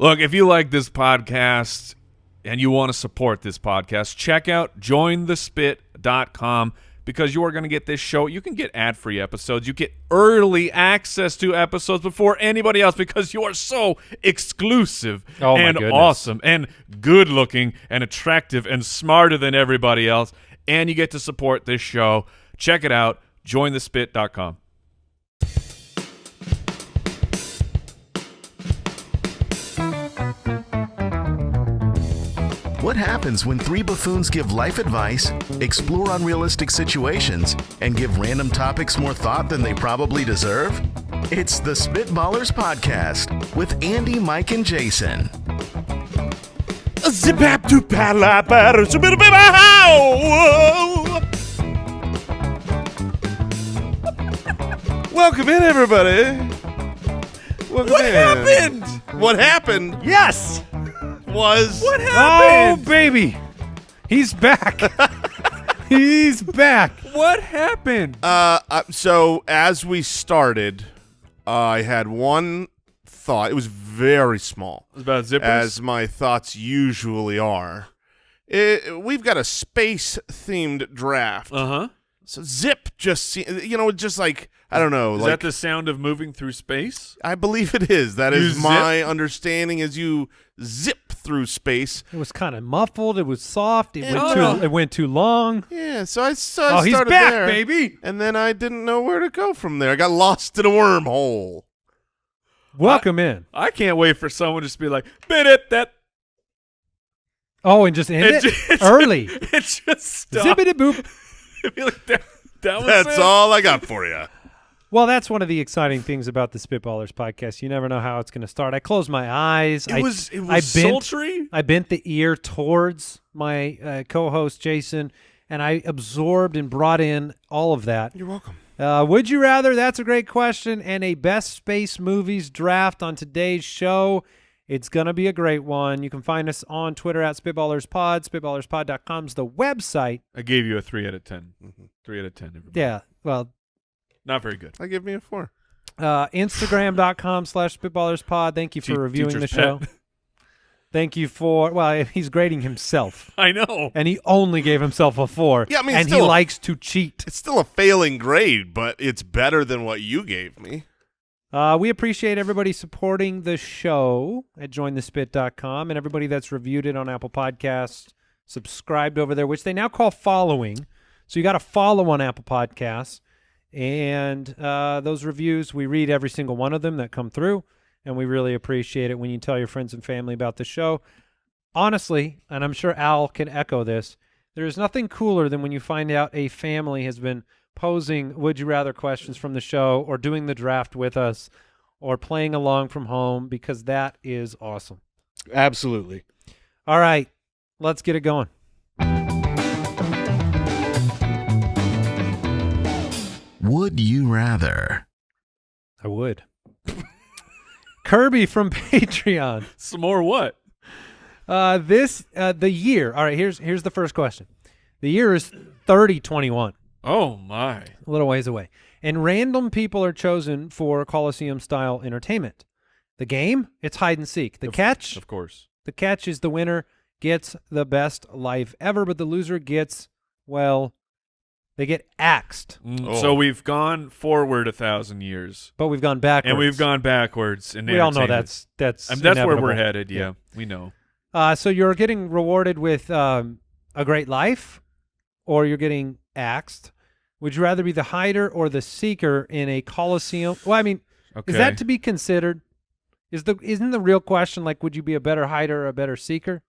Look, if you like this podcast and you want to support this podcast, check out jointhespit.com because you are going to get this show. You can get ad-free episodes. You get early access to episodes before anybody else because you are so exclusive and awesome and good-looking and attractive and smarter than everybody else. And you get to support this show. Check it out, jointhespit.com. What happens when three buffoons give life advice, explore unrealistic situations, and give random topics more thought than they probably deserve? It's the Spitballers Podcast with Andy, Mike, and Jason. Welcome in, everybody. Happened? What happened Yes! was... What Oh, happened? baby! He's back! He's back! What happened? So, as we started, I had one thought. It was very small, It was about zippers? as my thoughts usually are. We've got a space-themed draft. Uh-huh. So Zip just, just like, I don't know. Is like, that the sound of moving through space? I believe it is. That You is zip? my understanding as you zip through space. It was kind of muffled. It was soft. It Yeah. went too long. Yeah, so I Oh, started he's back, there, baby! and then I didn't know where to go from there. I got lost in a wormhole. Welcome in. I can't wait for someone just to be like, bit it, that. Oh, and just end it just- early. It just stopped. Zippity boop. Be like, that was That's it? all I got for you. Well, that's one of the exciting things about the Spitballers podcast. You never know how it's going to start. I closed my eyes. It was I bent, sultry. I bent the ear towards my co-host, Jason, and I absorbed and brought in all of that. You're welcome. Would you rather? That's a great question. And a best space movies draft on today's show. It's going to be a great one. You can find us on Twitter at SpitballersPod. SpitballersPod.com is the website. I gave you a 3 out of 10. 3 out of 10. Everybody. Yeah, well, Not very good. Give me a 4. Instagram.com/SpitballersPod. Thank you for reviewing the teacher's show. pet. Thank you for, well, he's grading himself. I know. And he only gave himself a 4. Yeah, I mean, and he still a- likes to cheat. It's still a failing grade, but it's better than what you gave me. We appreciate everybody supporting the show at jointhespit.com and everybody that's reviewed it on Apple Podcasts, subscribed over there, which they now call following. So you got to follow on Apple Podcasts. And those reviews, we read every single one of them that come through, and we really appreciate it when you tell your friends and family about the show. Honestly, and I'm sure Al can echo this, there is nothing cooler than when you find out a family has been posing would you rather questions from the show or doing the draft with us or playing along from home, because that is awesome. Absolutely. All right, let's get it going. Would you rather? I would. Kirby from Patreon. Some more what? The year. All right, here's the first question. The year is 3021. Oh, my. A little ways away. And random people are chosen for Coliseum-style entertainment. The game, it's hide and seek. The catch is the winner gets the best life ever, but the loser gets, well, they get axed. So we've gone forward 1,000 years. But we've gone backwards. And we've gone backwards. In We all know entertainment. that's I mean, that's where inevitable. we're headed, yeah. We know. So you're getting rewarded with a great life, or you're getting axed. Would you rather be the hider or the seeker in a Coliseum? Well, I mean, is that to be considered? Isn't the real question, like, would you be a better hider or a better seeker?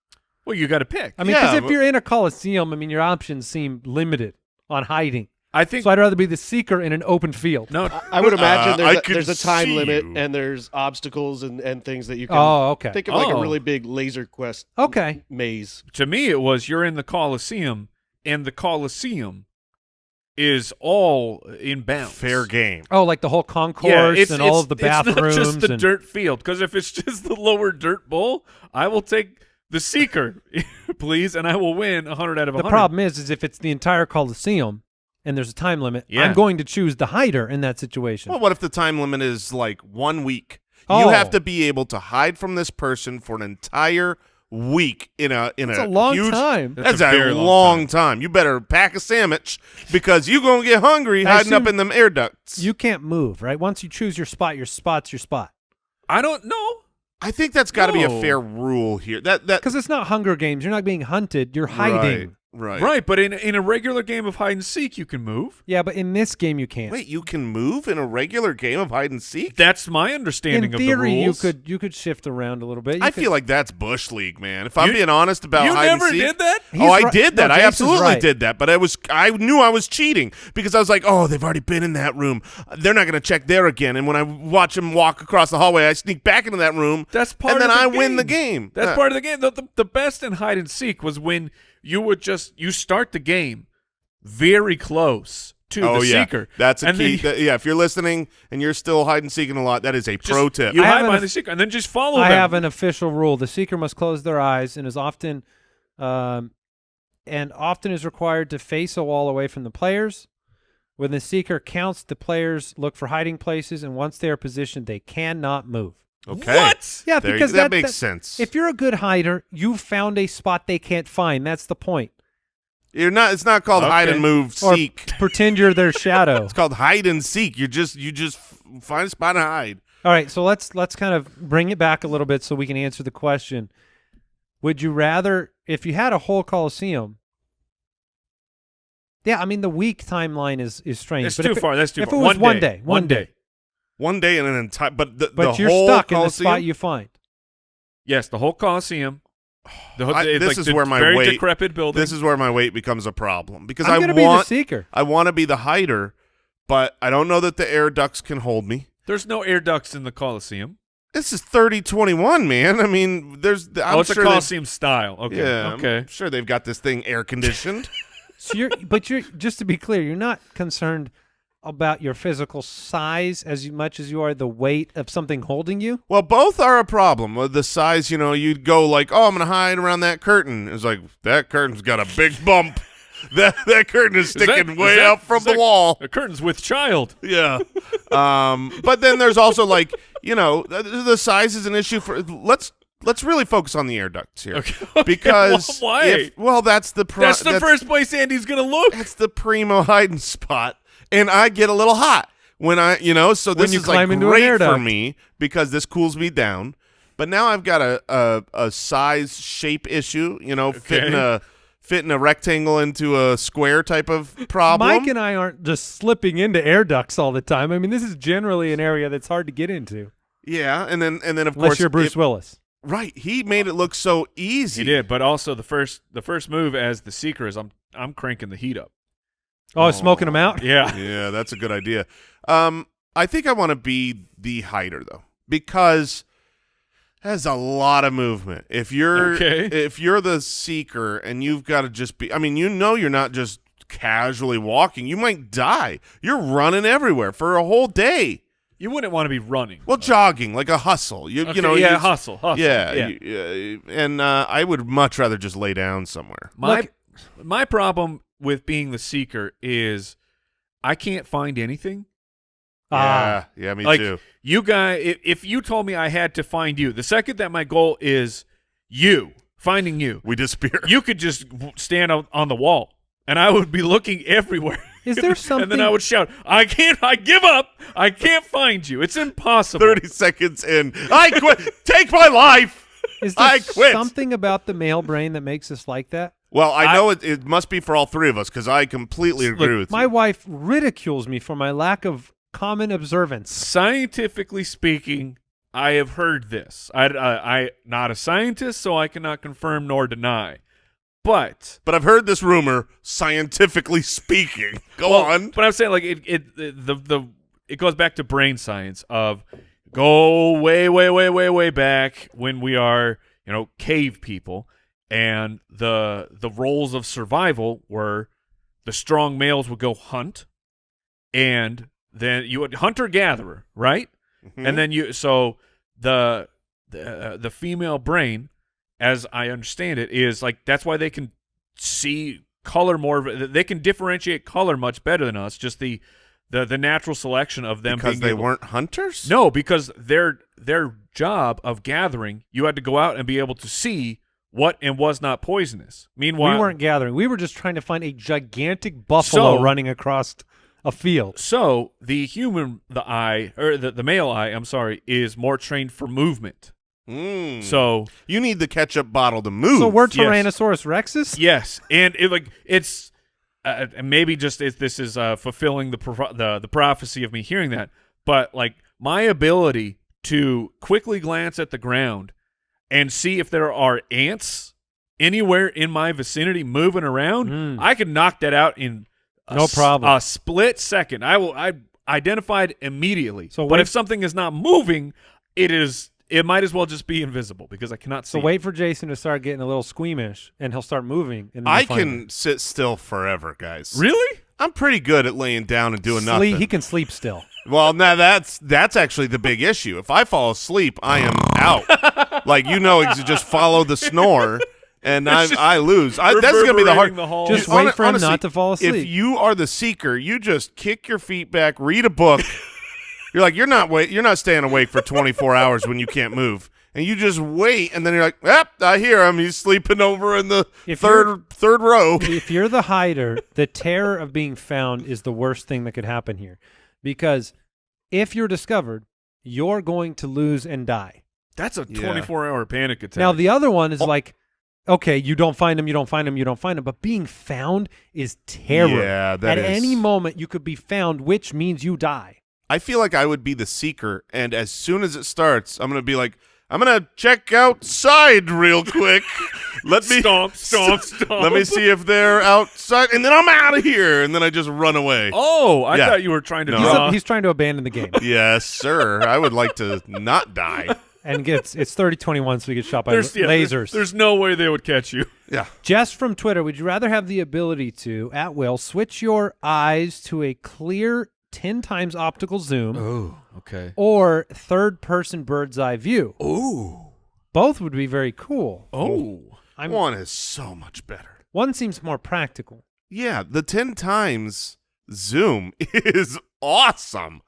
Well, you got to pick. I mean, because Yeah, if you're in a Coliseum, I mean, your options seem limited on hiding. I think So I'd rather be the seeker in an open field. no. I would imagine I could there's a time see limit you. and there's obstacles and things that you can Oh, okay. think of like a Oh. really big laser quest Okay. maze. To me, it was you're in the Coliseum, and the Coliseum is all in bounds. Fair game. Oh, like the whole concourse and all of the It's bathrooms. not just the and, dirt field, because if it's just the lower dirt bowl, I will take the seeker, please, and I will win 100 out of 100. The problem is if it's the entire Coliseum and there's a time limit, Yeah. I'm going to choose the hider in that situation. Well, what if the time limit is like 1 week? You Oh. have to be able to hide from this person for an entire week in a long huge time. That's a a very long long time. You better pack a sandwich because you're gonna get hungry hiding up assume in them air ducts. You can't move, right? Once you choose your spot's your spot. I don't know. I think that's got to be a No. fair rule here. That Because it's not Hunger Games. You're not being hunted. You're hiding. Right. Right, but in a regular game of hide and seek, you can move. Yeah, but in this game you can't. Wait, you can move in a regular game of hide and seek? That's my understanding in of the theory, rules. you could shift around a little bit. I feel like that's Bush League, man. If I'm You- being honest about you hide never and seek. did that? Oh, I right. did that. No, I Jason's absolutely right. did that. But I knew I was cheating because I was like, oh, they've already been in that room. They're not going to check there again. And when I watch them walk across the hallway, I sneak back into that room. That's part and then of the I game. win the game. That's part of the game. The best in hide and seek was when you start the game very close to Oh, the yeah. seeker. That's a and key. then Yeah, if you're listening and you're still hide and seeking a lot, that is a pro tip. You I hide have behind an- the seeker and then just follow I them. have an official rule: the seeker must close their eyes and is often is required to face a wall away from the players. When the seeker counts, the players look for hiding places, and once they are positioned, they cannot move. Okay. What? Yeah, There you- because that makes sense. If you're a good hider, you've found a spot they can't find. That's the point. You're not. It's not called hide and move Or seek. pretend you're their shadow. It's called hide and seek. You just find a spot and hide. All right, so let's kind of bring it back a little bit so we can answer the question. Would you rather, if you had a whole Coliseum? Yeah, I mean the week timeline is strange. That's but too if it- far. That's too if far. it was one day. One day in an entire. But the But you're whole stuck in the Coliseum? spot you find. Yes, the whole Coliseum. This is where my very weight. decrepit building. This is where my weight becomes a problem because I'm I gonna be the want. seeker. I want to be the hider, but I don't know that the air ducts can hold me. There's no air ducts in the Coliseum. This is 3021, man. I mean, there's. I'm It's sure a Coliseum style. Okay. Yeah. Okay. I'm sure they've got this thing air conditioned. So you're just to be clear, you're not concerned about your physical size as much as you are the weight of something holding you. Well, both are a problem. The size, you'd go like, oh, I'm going to hide around that curtain. It's like, that curtain's got a big bump. that curtain is sticking way up from the wall. The curtain's with child. Yeah. But then there's also like, the size is an issue for let's really focus on the air ducts here. Okay. Because Why? that's the That's the first place Andy's gonna look. That's the primo hiding spot. And I get a little hot when so this you is like climb into an air great for duct. me because this cools me down. But now I've got a size shape issue, fitting a rectangle into a square type of problem. Mike and I aren't just slipping into air ducts all the time. I mean, this is generally an area that's hard to get into. Yeah, and then of Unless course you're Bruce Willis. Right, he made it look so easy. He did, but also the first move as the seeker is I'm cranking the heat up. Oh, smoking them out? Yeah. Yeah, that's a good idea. I think I want to be the hider though, because there's a lot of movement. If you're the seeker and you've got to just be, you're not just casually walking. You might die. You're running everywhere for a whole day. You wouldn't want to be running. Well, jogging, like a hustle. Hustle. Yeah, Yeah. and I would much rather just lay down somewhere. My problem with being the seeker is I can't find anything. Yeah, me too. You guys, if you told me I had to find you, the second that my goal is finding you, We disappear. you could just stand on the wall, and I would be looking everywhere. Is there something? And then I would shout, I give up. I can't find you. It's impossible. 30 seconds in. I quit. Take my life. Is there I quit. something about the male brain that makes us like that? Well, I know it must be for all three of us because I completely agree with My you. wife ridicules me for my lack of common observance. Scientifically speaking, I have heard this. I not a scientist, so I cannot confirm nor deny. But But I've heard this rumor, scientifically speaking. Go on. But I'm saying like it goes back to brain science of go way back when we are, cave people, and the roles of survival were the strong males would go hunt, and then you would hunter gatherer, right? Mm-hmm. And then the female brain, as I understand it, is like that's why they can see color more. They can differentiate color much better than us. Just the the natural selection of them because they weren't hunters. No, because their job of gathering, you had to go out and be able to see what and was not poisonous. Meanwhile, we weren't gathering. We were just trying to find a gigantic buffalo running across a field. So the the male eye, I'm sorry, is more trained for movement. So you need the ketchup bottle to move. So we're Tyrannosaurus Rexes? Yes, and it's maybe just this is fulfilling the prophecy of me hearing that, but like my ability to quickly glance at the ground and see if there are ants anywhere in my vicinity moving around, I can knock that out in no problem. A split second. I identified immediately. So but if something is not moving, it might as well just be invisible because I cannot see. So wait for Jason to start getting a little squeamish, and he'll start moving. And I can sit still forever, guys. Really? I'm pretty good at laying down and doing nothing. He can sleep still. Well, now that's actually the big issue. If I fall asleep, I am out. Like, just follow the snore, and I lose. That's going to be the hard. Just wait for him not to fall asleep. If you are the seeker, you just kick your feet back, read a book. You're like, you're not staying awake for 24 hours when you can't move. And you just wait, and then you're like, I hear him. He's sleeping over in the third row. If you're the hider, the terror of being found is the worst thing that could happen here. Because if you're discovered, you're going to lose and die. That's a 24-hour panic attack. Now, the other one is like, okay, you don't find him, you don't find him, you don't find him. But being found is terror. Yeah, that is. At any moment, you could be found, which means you die. I feel like I would be the seeker, and as soon as it starts, I'm going to be like, I'm going to check outside real quick. Let me stomp. Let me see if they're outside, and then I'm out of here, and then I just run away. Oh, I thought you were trying to draw. He's trying to abandon the game. Yes, sir. I would like to not die. And it's 30-21, so he gets shot by lasers. There's no way they would catch you. Yeah. Jess from Twitter, would you rather have the ability to, at will, switch your eyes to a clear 10 times optical zoom? Oh, okay. Or third-person bird's eye view? Ooh. Both would be very cool. Oh. One is so much better. One seems more practical. Yeah, the 10 times zoom is awesome.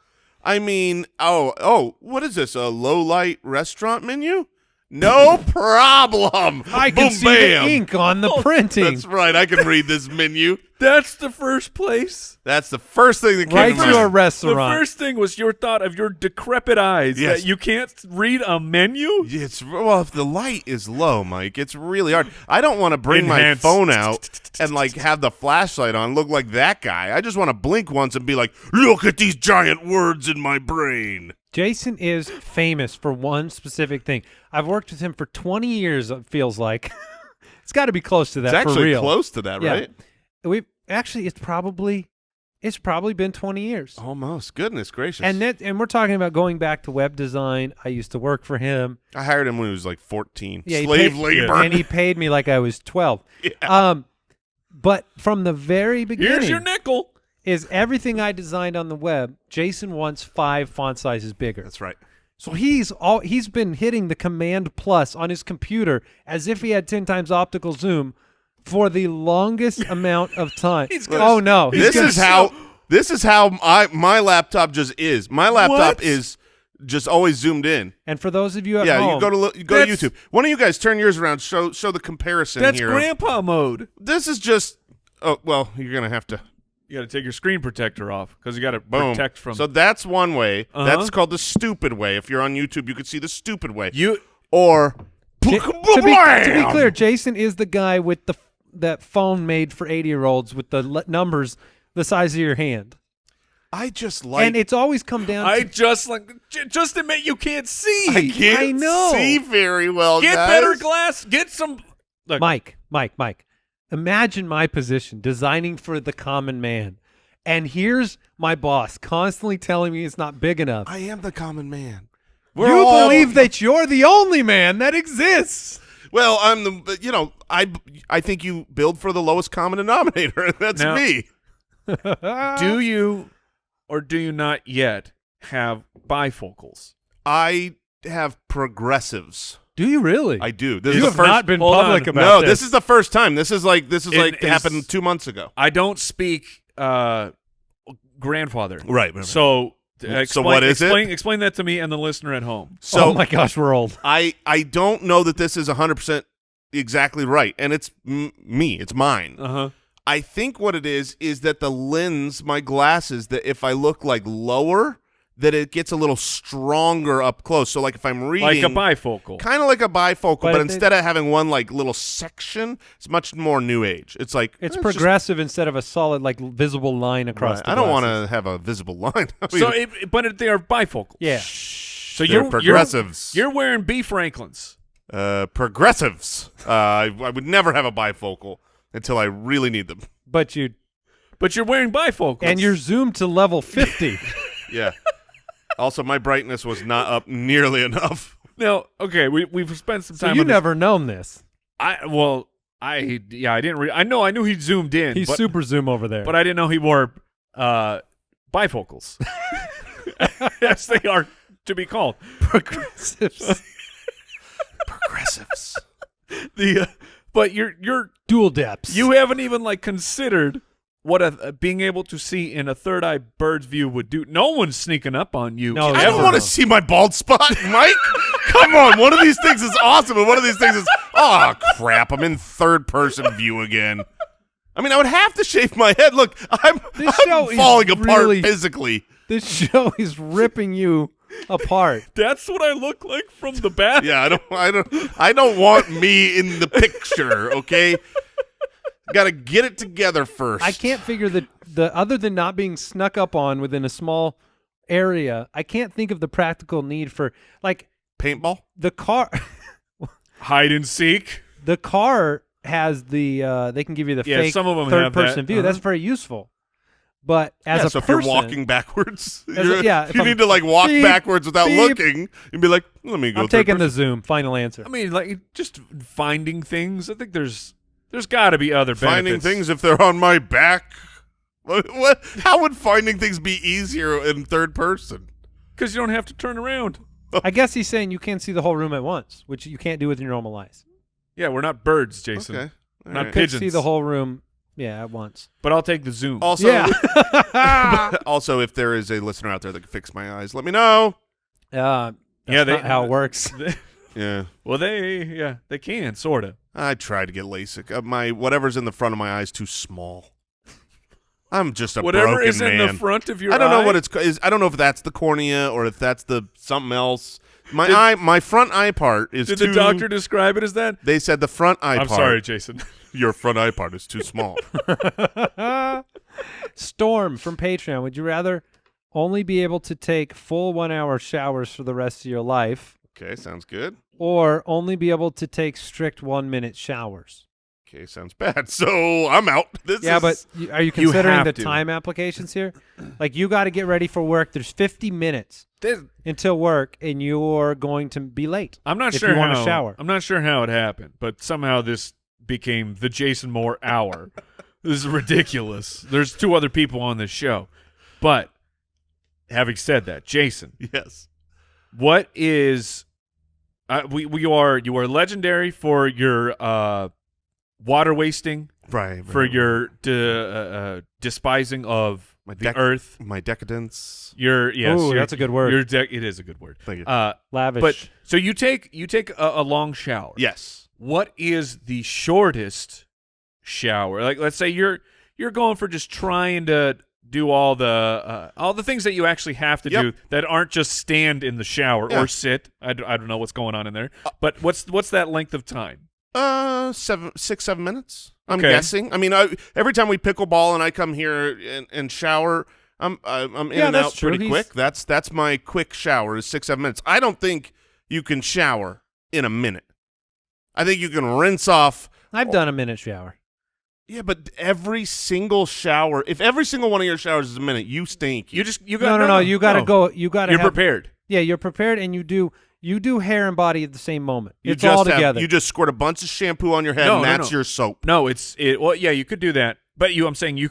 I mean, what is this, a low-light restaurant menu? No problem. I can see the ink on the printing. That's right. I can read this menu. That's the first place. That's the first thing that came right to mind. to a restaurant. The first thing was your thought of your decrepit eyes. Yes. That you can't read a menu? Well, if the light is low, Mike, it's really hard. I don't want to bring my phone out and like have the flashlight on, look like that guy. I just want to blink once and be like, look at these giant words in my brain. Jason is famous for one specific thing. I've worked with him for 20 years, it feels like. It's got to be close to that it's for real. It's actually close to that, right? It's probably been 20 years. Almost. Goodness gracious. And we're talking about going back to web design. I used to work for him. I hired him when he was like 14. Yeah, Slave labor. And he paid me like I was 12. Yeah. But from the very beginning, here's your nickel. Is everything I designed on the web, Jason wants 5 font sizes bigger. That's right. So he's been hitting the Command plus on his computer as if he had 10 times optical zoom for the longest amount of time. This is how my laptop just is. My laptop is just always zoomed in. And for those of you at home, you go to YouTube. One of you guys turn yours around. Show the comparison. That's here. grandpa mode. This is just. Oh well, you're gonna have to. You got to take your screen protector off because you got to protect from. So that's one way. That's called the stupid way. If you're on YouTube, you could see the stupid way. To be clear, Jason is the guy with that phone made for 80-year-olds with the numbers the size of your hand. I just like, and it's always come down. Just admit you can't see. I can't see very well. Get better glass. Get some. Look. Mike. Imagine my position, designing for the common man. And here's my boss constantly telling me it's not big enough. I am the common man. You believe that you're the only man that exists. Well, I think you build for the lowest common denominator, and that's me. Do you or do you not yet have bifocals? I have progressives. Do you really? I do. You have not been public about this. No, this is the first time. This is like happened 2 months ago. I don't speak grandfather. Right. So, what is it? Explain that to me and the listener at home. So oh my gosh, we're old. I don't know that this is 100% exactly right, and it's me. It's mine. Uh-huh. I think what it is that the lens, my glasses, that if I look like lower, that it gets a little stronger up close. So like if I'm reading, Like a bifocal. kind of like a bifocal, but But instead of having one like little section, it's much more new age. It's like It's just- progressive instead of a solid, like, visible line across Right. the I don't want glasses. to have a visible line. I mean, So, they are bifocals. Yeah. So they're progressives. You're wearing B. Franklins. Progressives. I would never have a bifocal until I really need them. But But you're wearing bifocals. and you're zoomed to level 50. Yeah. Also, my brightness was not up nearly enough. Now, okay, we've spent some So time you on this. never known this. I didn't I knew he zoomed in. He's but, super zoom over there. but I didn't know he wore bifocals. Yes, they are to be called. progressives. Progressives. But you're Dual depths. you haven't even like considered what being able to see in a third eye bird's view would do. No one's sneaking up on you. No, I ever. don't want to see my bald spot, Mike. Come on. One of these things is awesome, and one of these things is, oh, crap. I'm in third-person view again. I mean, I would have to shave my head. Look, I'm show is falling apart really- physically. This show is ripping you apart. That's what I look like from the back. Yeah, I don't want me in the picture, okay? Got to get it together first. I can't figure the other than not being snuck up on within a small area, I can't think of the practical need for, like, Paintball? the car. Hide and seek. The car has the they can give you the Yeah, fake some of them third have that. person view. Uh-huh. That's very useful. But as Yeah, a so if person, you're walking backwards, As a- yeah, if you I'm- need to like walk beep, backwards without beep. looking and be like, let me go. I'm taking the zoom. Final answer. I mean, like just finding things. I think there's got to be other finding benefits. things if they're on my back. What? How would finding things be easier in third person? because you don't have to turn around. I guess he's saying you can't see the whole room at once, which you can't do with your normal eyes. Yeah, we're not birds, Jason. Okay, all Not right. pigeons. Could see the whole room, yeah, at once. But I'll take the zoom. Also, Yeah. also, if there is a listener out there that can fix my eyes, let me know. That's Yeah, not how it works. Yeah, Well, they can sort of. I tried to get LASIK. My whatever's in the front of my eye is too small. I'm just a Whatever broken is in man. the front of your I don't know eye, what is. I don't know if that's the cornea or if that's the something else. My front eye part is Did too. the doctor describe it as that? They said the front eye I'm part. sorry, Jason. Your front eye part is too small. Storm from Patreon. Would you rather only be able to take full 1 hour showers for the rest of your life, Okay, sounds good. or only be able to take strict 1 minute showers? Okay, sounds bad. So I'm out. This Yeah, is, but are you considering have the to. time applications here? Like, you got to get ready for work. There's 50 minutes This- until work, and you're going to be late. I'm not if sure you want how. to shower. I'm not sure how it happened, but somehow this became the Jason Moore hour. This is ridiculous. There's two other people on this show, but having said that, Jason, yes. what is? You are legendary for your water wasting, Right. for your despising of My the earth. my decadence. Your yes, Ooh, your- that's a good word. It is a good word. Thank you. Lavish. But so you take a long shower. Yes. What is the shortest shower? Like, let's say you're going for just trying to do all the things that you actually have to do that aren't just stand in the shower Yeah. or sit. I don't know what's going on in there. But what's that length of time? 6, 7 minutes. I'm Okay. guessing. I mean, every time we pickleball and I come here and shower, I'm in Yeah, and that's out true. pretty quick. That's my quick shower is 6, 7 minutes. I don't think you can shower in a minute. I think you can rinse off. I've done a minute shower. Yeah, but every single shower, if every single one of your showers is a minute, you stink. You got No. You got to go. You got to. You're prepared. Yeah, you're prepared, and you do hair and body at the same moment. You It's just all have- together. You just squirt a bunch of shampoo on your head, No, and no, that's no. your soap. No, well, yeah, you could do that. But I'm saying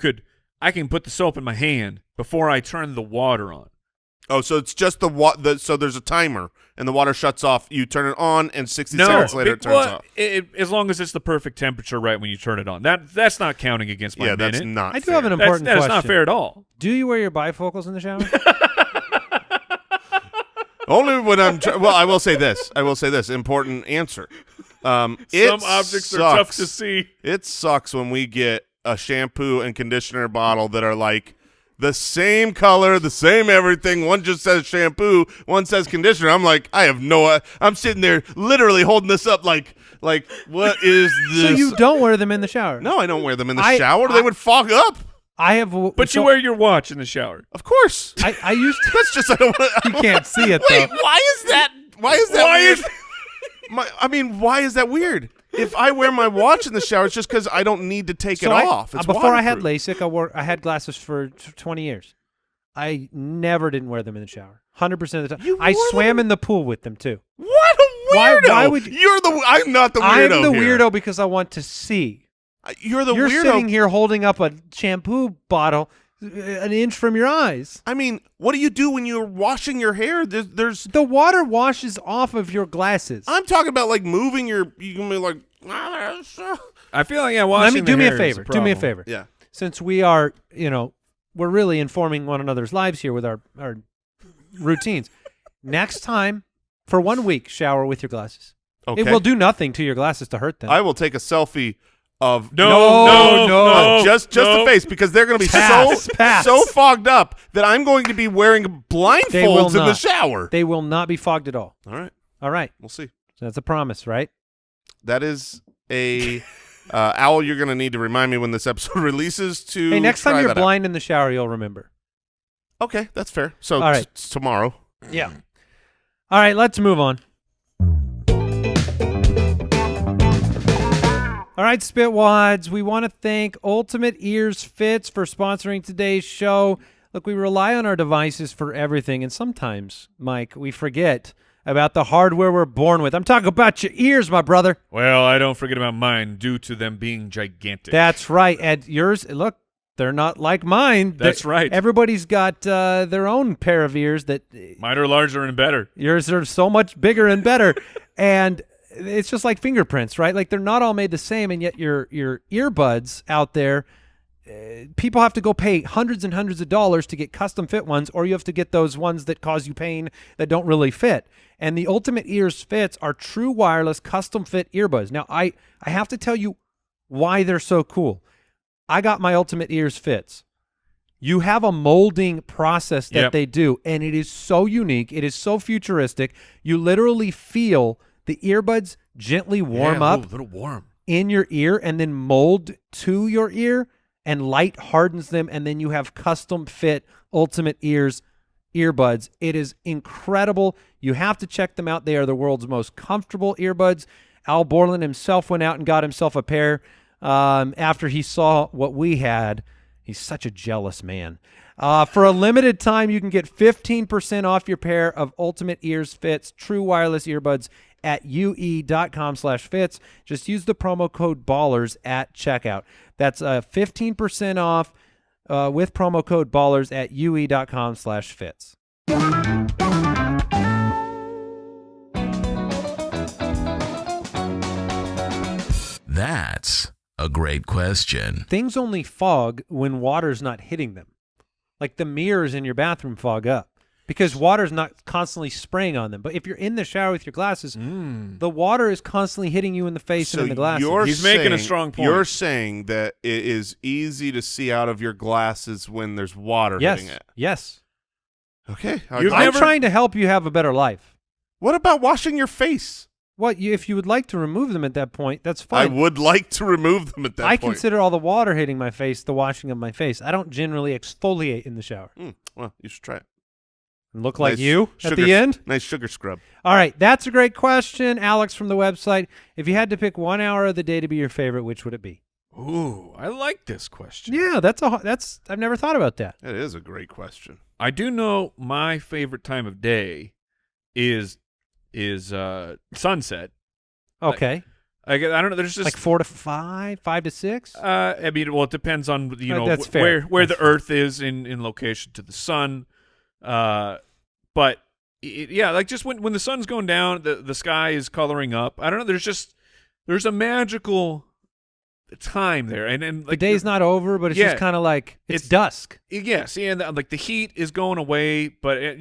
I can put the soap in my hand before I turn the water on. Oh, so it's just so there's a timer, and the water shuts off. You turn it on, and 60 seconds later it turns off. As long as it's the perfect temperature right when you turn it on. That's not counting against my minute. That's not I do fair. have an important question. That's not fair at all. Do you wear your bifocals in the shower? Only when I'm well, I will say this. Important answer. Some objects are tough to see. It sucks when we get a shampoo and conditioner bottle that are like the same color, the same everything. One just says shampoo, one says conditioner. I'm like, I'm sitting there literally holding this up like what is this? So you don't wear them in the shower? No, I don't wear them in the shower. They would fog up. But you wear your watch in the shower. Of course. I used to. That's just I don't want You can't see it, Wait, though. why is that weird? Why is that weird? If I wear my watch in the shower, it's just because I don't need to take it off. It's before I had waterproof. LASIK, I had glasses for 20 years. I never didn't wear them in the shower. 100% of the time. I swam in the pool with them too. What a weirdo! Why would you? I'm not the weirdo. I'm the here. weirdo because I want to see. You're the You're weirdo. sitting here holding up a shampoo bottle an inch from your eyes. I mean, what do you do when you're washing your hair? There's the water washes off of your glasses. I'm talking about like moving your. You can be like. I feel like washing. Do me a favor. Do me a favor. Yeah. Since we are, we're really informing one another's lives here with our routines. Next time, for 1 week, shower with your glasses. Okay. It will do nothing to your glasses to hurt them. I will take a selfie of no. just the face because they're going to be so fogged up that I'm going to be wearing blindfolds in the shower. They will not be fogged at all. All right. We'll see. So that's a promise, right? That is a Owl. You're going to need to remind me when this episode releases to. Hey, next time you're blind in the shower, you'll remember. Okay, that's fair. So all right. Tomorrow. Yeah. All right, let's move on. All right, Spitwads, we want to thank Ultimate Ears Fits for sponsoring today's show. Look, we rely on our devices for everything, and sometimes, Mike, we forget about the hardware we're born with. I'm talking about your ears, my brother. Well, I don't forget about mine due to them being gigantic. That's right. And yours, look, they're not like mine. That's right. Everybody's got their own pair of ears that mine are larger and better. Yours are so much bigger and better. And it's just like fingerprints, right? Like they're not all made the same, and yet your earbuds out there, people have to go pay hundreds and hundreds of dollars to get custom fit ones, or you have to get those ones that cause you pain that don't really fit. And the Ultimate Ears Fits are true wireless custom fit earbuds. Now, I have to tell you why they're so cool. I got my Ultimate Ears Fits. You have a molding process that they do, and it is so unique. It is so futuristic. You literally feel the earbuds gently warm up a little warm in your ear and then mold to your ear, and light hardens them, and then you have custom fit Ultimate Ears earbuds. It is incredible. You have to check them out. They are the world's most comfortable earbuds. Al Borland himself went out and got himself a pair after he saw what we had. He's such a jealous man. For a limited time, you can get 15% off your pair of Ultimate Ears Fits true wireless earbuds at ue.com/fits. Just use the promo code BALLERS at checkout. That's 15% off with promo code BALLERS at ue.com/fits. That's a great question. Things only fog when water's not hitting them. Like the mirrors in your bathroom fog up because water's not constantly spraying on them. But if you're in the shower with your glasses, the water is constantly hitting you in the face and in the glasses. He's making a strong point. You're saying that it is easy to see out of your glasses when there's water hitting it. Yes. Okay. I'm trying to help you have a better life. What about washing your face? If you would like to remove them at that point, that's fine. I would like to remove them at that point. I consider all the water hitting my face the washing of my face. I don't generally exfoliate in the shower. Well, you should try it. Look like you at the end? Nice sugar scrub. All right, that's a great question. Alex from the website, if you had to pick 1 hour of the day to be your favorite, which would it be? Ooh, I like this question. Yeah, I've never thought about that. It is a great question. I do know my favorite time of day is sunset. Okay. I don't know. There's just like 4 to 5, 5 to 6. I mean, well, it depends on that's fair. where the Earth is in location to the sun. But yeah, like just when the sun's going down, the sky is coloring up. I don't know. There's a magical time there, and like the day's not over, but it's just kind of like it's dusk. Yes, and like the heat is going away, but it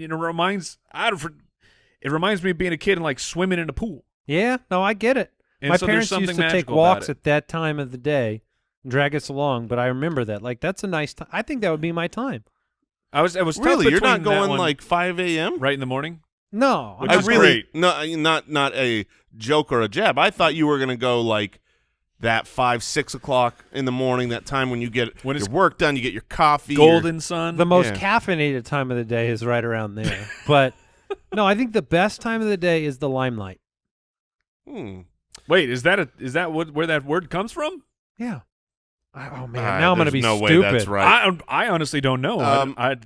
reminds me of being a kid and like swimming in a pool. Yeah, no, I get it. And My so parents there's used to something take magical walks about it. at that time of the day and drag us along, but I remember that. Like, that's a nice time. I think that would be my time. I was tough Really, you're not between that going one like 5 a.m. right in the morning. No, Which I is really great. not a joke or a jab. I thought you were going to go like that 5-6 o'clock in the morning, that time when you get When your it's work done, you get your coffee. Golden sun. the most Yeah. caffeinated time of the day is right around there. But no, I think the best time of the day is the limelight. Wait, is that where that word comes from? Yeah. Oh man, now I'm going to there's be no stupid. way that's right. I honestly don't know. I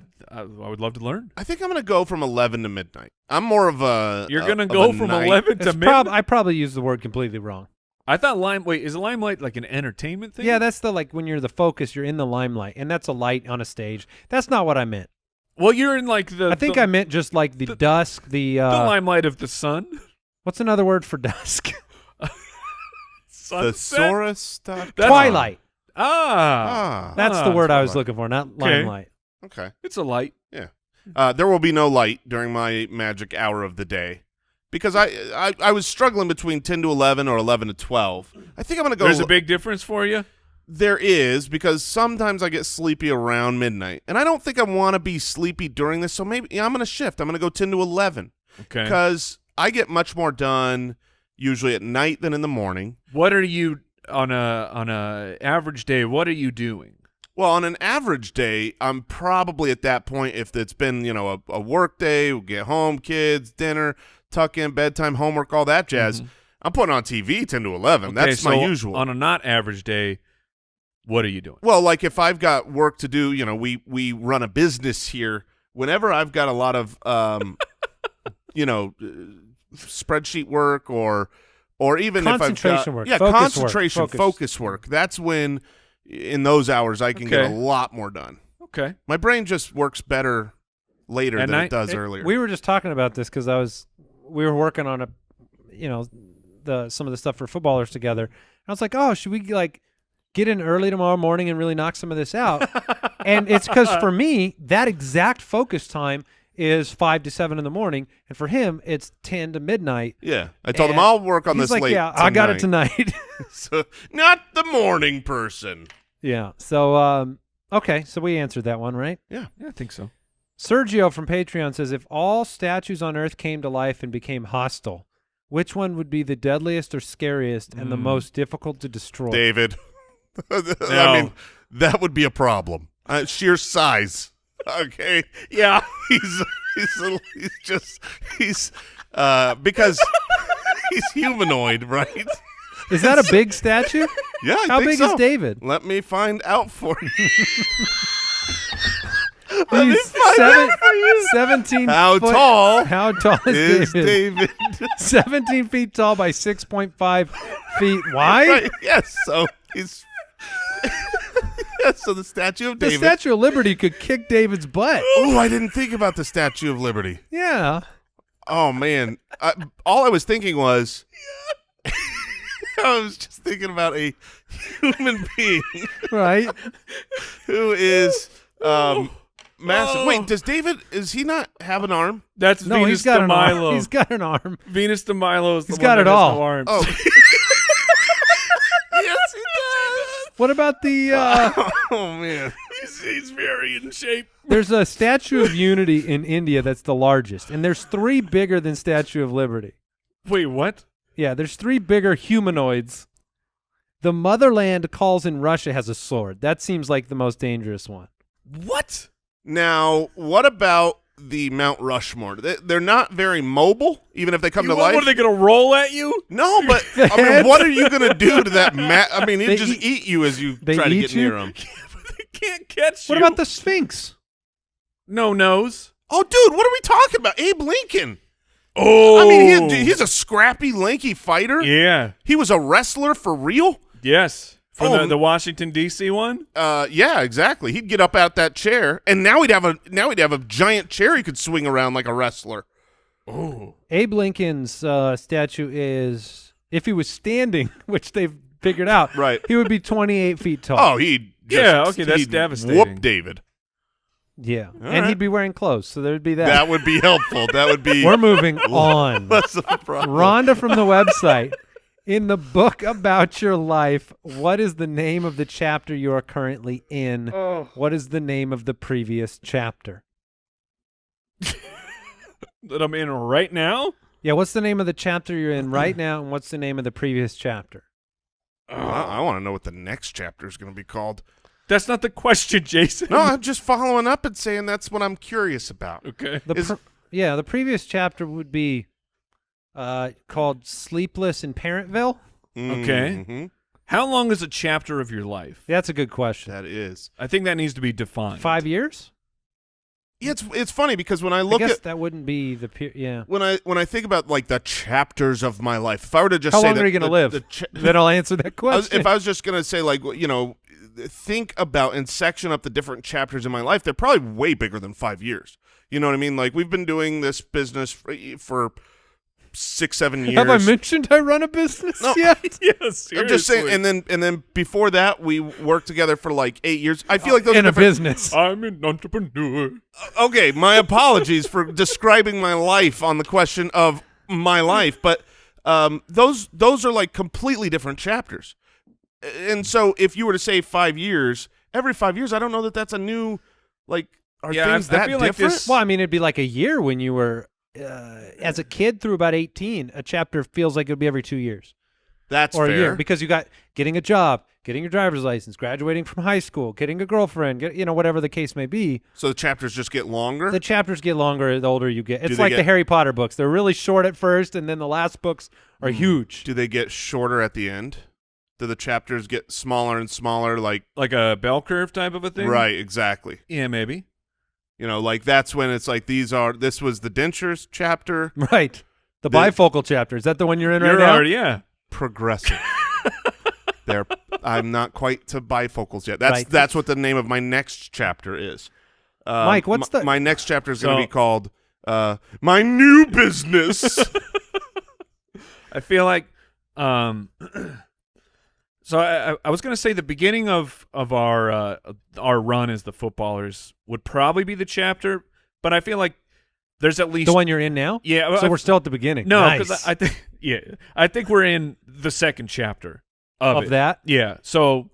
would love to learn. I think I'm going to go from 11 to midnight. I'm more of a. You're gonna of go a from night- 11 to It's midnight. I probably used the word completely wrong. I thought Wait, is limelight like an entertainment thing? Yeah, that's the like when you're the focus, you're in the limelight, and that's a light on a stage. That's not what I meant. Well, you're in like I think I meant just like the dusk, the limelight of the sun. what's another word for dusk? Sunset? Thesaurus. Twilight. Ah, That's the word I was twilight. looking for, not Okay. limelight. Okay. it's a light. There will be no light during my magic hour of the day because I was struggling between 10 to 11 or 11 to 12. I think I'm going to go. There's a big difference for you. There is, because sometimes I get sleepy around midnight, and I don't think I want to be sleepy during this, so maybe I'm going to shift. I'm going to go 10 to 11 Okay. because I get much more done usually at night than in the morning. What are you on a average day? What are you doing? Well, on an average day, I'm probably at that point, if it's been, a work day, we'll get home, kids, dinner, tuck in, bedtime, homework, all that jazz, I'm putting on TV 10 to 11. Okay, That's my so usual. On a not average day, what are you doing? Well, like if I've got work to do, we run a business here. Whenever I've got a lot of, spreadsheet work or even if I've Concentration got, work, yeah, focus concentration, work, focus work. That's when, in those hours, I can get a Okay. lot more done. Okay. My brain just works better later At than night? it does earlier. We were just talking about this because we were working on some of the stuff for footballers together. And I was like, oh, should we like get in early tomorrow morning and really knock some of this out? And it's because for me, that exact focus time is 5 to 7 in the morning, and for him, it's 10 to midnight. Yeah, I told him And I'll work on he's this like, late. yeah, I got it tonight. So, not the morning person. Yeah. So, okay. So we answered that one, right? Yeah, I think so. Sergio from Patreon says, if all statues on Earth came to life and became hostile, which one would be the deadliest or scariest and the most difficult to destroy? David. No. I mean, that would be a problem. Sheer size. Okay. Yeah. He's because he's humanoid, right? Is that a big statue? Yeah, I How think big so. is David? Let me find out for you. He's 17 How foot- tall How tall is is David? David? 17 feet tall by 6.5 feet wide? Right, yes, so he's yes, so the Statue of The David. Statue of Liberty could kick David's butt. Oh, I didn't think about the Statue of Liberty. Yeah. Oh man, all I was thinking was, I was just thinking about a human being Right. who is massive. Oh. Wait, does he not have an arm? That's No, Venus he's got de an arm. Milo. He's got an arm. Venus de Milo is the He's one got that it has all. no arms. Oh, yes, he does. What about the Oh man, He's very in shape. there's a Statue of Unity in India that's the largest, and there's 3 bigger than Statue of Liberty. Wait, what? Yeah, there's 3 bigger humanoids. The Motherland Calls in Russia has a sword. That seems like the most dangerous one. What? Now, what about the Mount Rushmore? They're not very mobile, even if they come to life. What are they going to roll at you? No, but I mean, what are you going to do to that? I mean, They he'll just eat you as you they try to eat get you? near him. They can't catch What you. about the Sphinx? No nose? Oh, dude, what are we talking about? Abe Lincoln. Oh. I mean, he's a scrappy, lanky fighter. Yeah. He was a wrestler for real. Yes. For the Washington D.C. one? Yeah, exactly. He'd get up out that chair, and now he'd have a giant chair he could swing around like a wrestler. Oh. Abe Lincoln's statue is, if he was standing, which they've figured out, Right. he would be 28 feet tall. Oh, that's devastating. Whoop David. Yeah, All and right. he'd be wearing clothes, so there'd be that. That would be helpful. That would be. We're moving on. That's the problem. Rhonda from the website. In the book about your life, what is the name of the chapter you are currently in? Oh. What is the name of the previous chapter? That I'm in right now? Yeah, what's the name of the chapter you're in right now, and what's the name of the previous chapter? I want to know what the next chapter is going to be called. That's not the question, Jason. No, I'm just following up and saying that's what I'm curious about. Okay. The previous chapter would be called Sleepless in Parentville. Okay. Mm-hmm. How long is a chapter of your life? That's a good question. That is. I think that needs to be defined. 5 years? Yeah, it's funny because when I look I guess at that wouldn't be the yeah. when I think about like the chapters of my life, if I were to just How say long that are you going to live? Then I'll answer that question. If I was just going to say like think about and section up the different chapters in my life, they're probably way bigger than 5 years. You know what I mean? Like we've been doing this business for 6-7 years. Have I mentioned I run a business No. yet? Yes, I'm just saying, and then before that, we worked together for like 8 years. I feel like those in are a business. I'm an entrepreneur. Okay, my apologies for describing my life on the question of my life, but those are like completely different chapters. And so, if you were to say 5 years, every 5 years, I don't know that that's a new like. Are things that I feel like different? this. Well, I mean, it'd be like a year when you were as a kid through about 18. A chapter feels like it would be every 2 years. That's or fair. a year, because you got getting a job, getting your driver's license, graduating from high school, getting a girlfriend, whatever the case may be. So the chapters just get longer? The chapters get longer the older you get. It's they like the get- Harry Potter books. They're really short at first, and then the last books are huge. Do they get shorter at the end? Do the chapters get smaller and smaller? Like Like a bell curve type of a thing? right, exactly. Yeah, maybe. You know, like that's when it's like this was the dentures chapter. Right. The bifocal chapter. Is that the one you're in right You're now? already, yeah. Progressive. I'm not quite to bifocals yet. Right. That's what the name of my next chapter is. Mike, what's my next chapter is going to So- be called My New Business. I feel like so I was going to say the beginning of our run as the footballers would probably be the chapter, but I feel like there's at least The one you're in now? Yeah, So we're still at the beginning. no, Nice. because I think we're in the second chapter of it. that? Yeah. So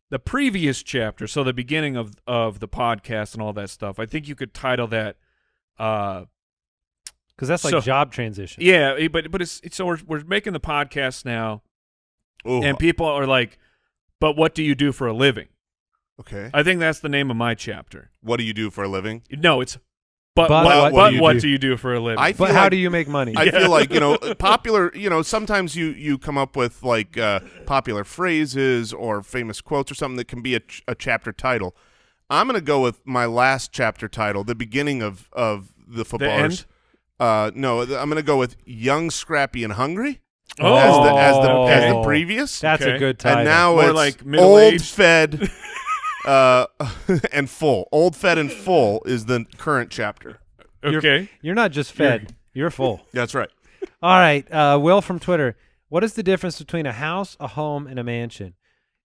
the previous chapter, so the beginning of the podcast and all that stuff, I think you could title that Because that's like So- job transition. yeah, but it's so we're making the podcast now, Ooh, and people are like, but what do you do for a living? okay. I think that's the name of my chapter. What do you do for a living? No, it's but But what do you do for a living? I But feel how like- do you make money? I feel like, popular, sometimes you come up with like popular phrases or famous quotes or something that can be a chapter title. I'm going to go with my last chapter title, the beginning of the footballers. No, I'm going to go with Young, Scrappy, and Hungry Oh, as the okay. previous. That's Okay. a good title. And now More it's like old, middle-aged. fed, and full. Old, fed, and full is the current chapter. okay. You're not just fed. You're full. That's right. All right. Will from Twitter. What is the difference between a house, a home, and a mansion?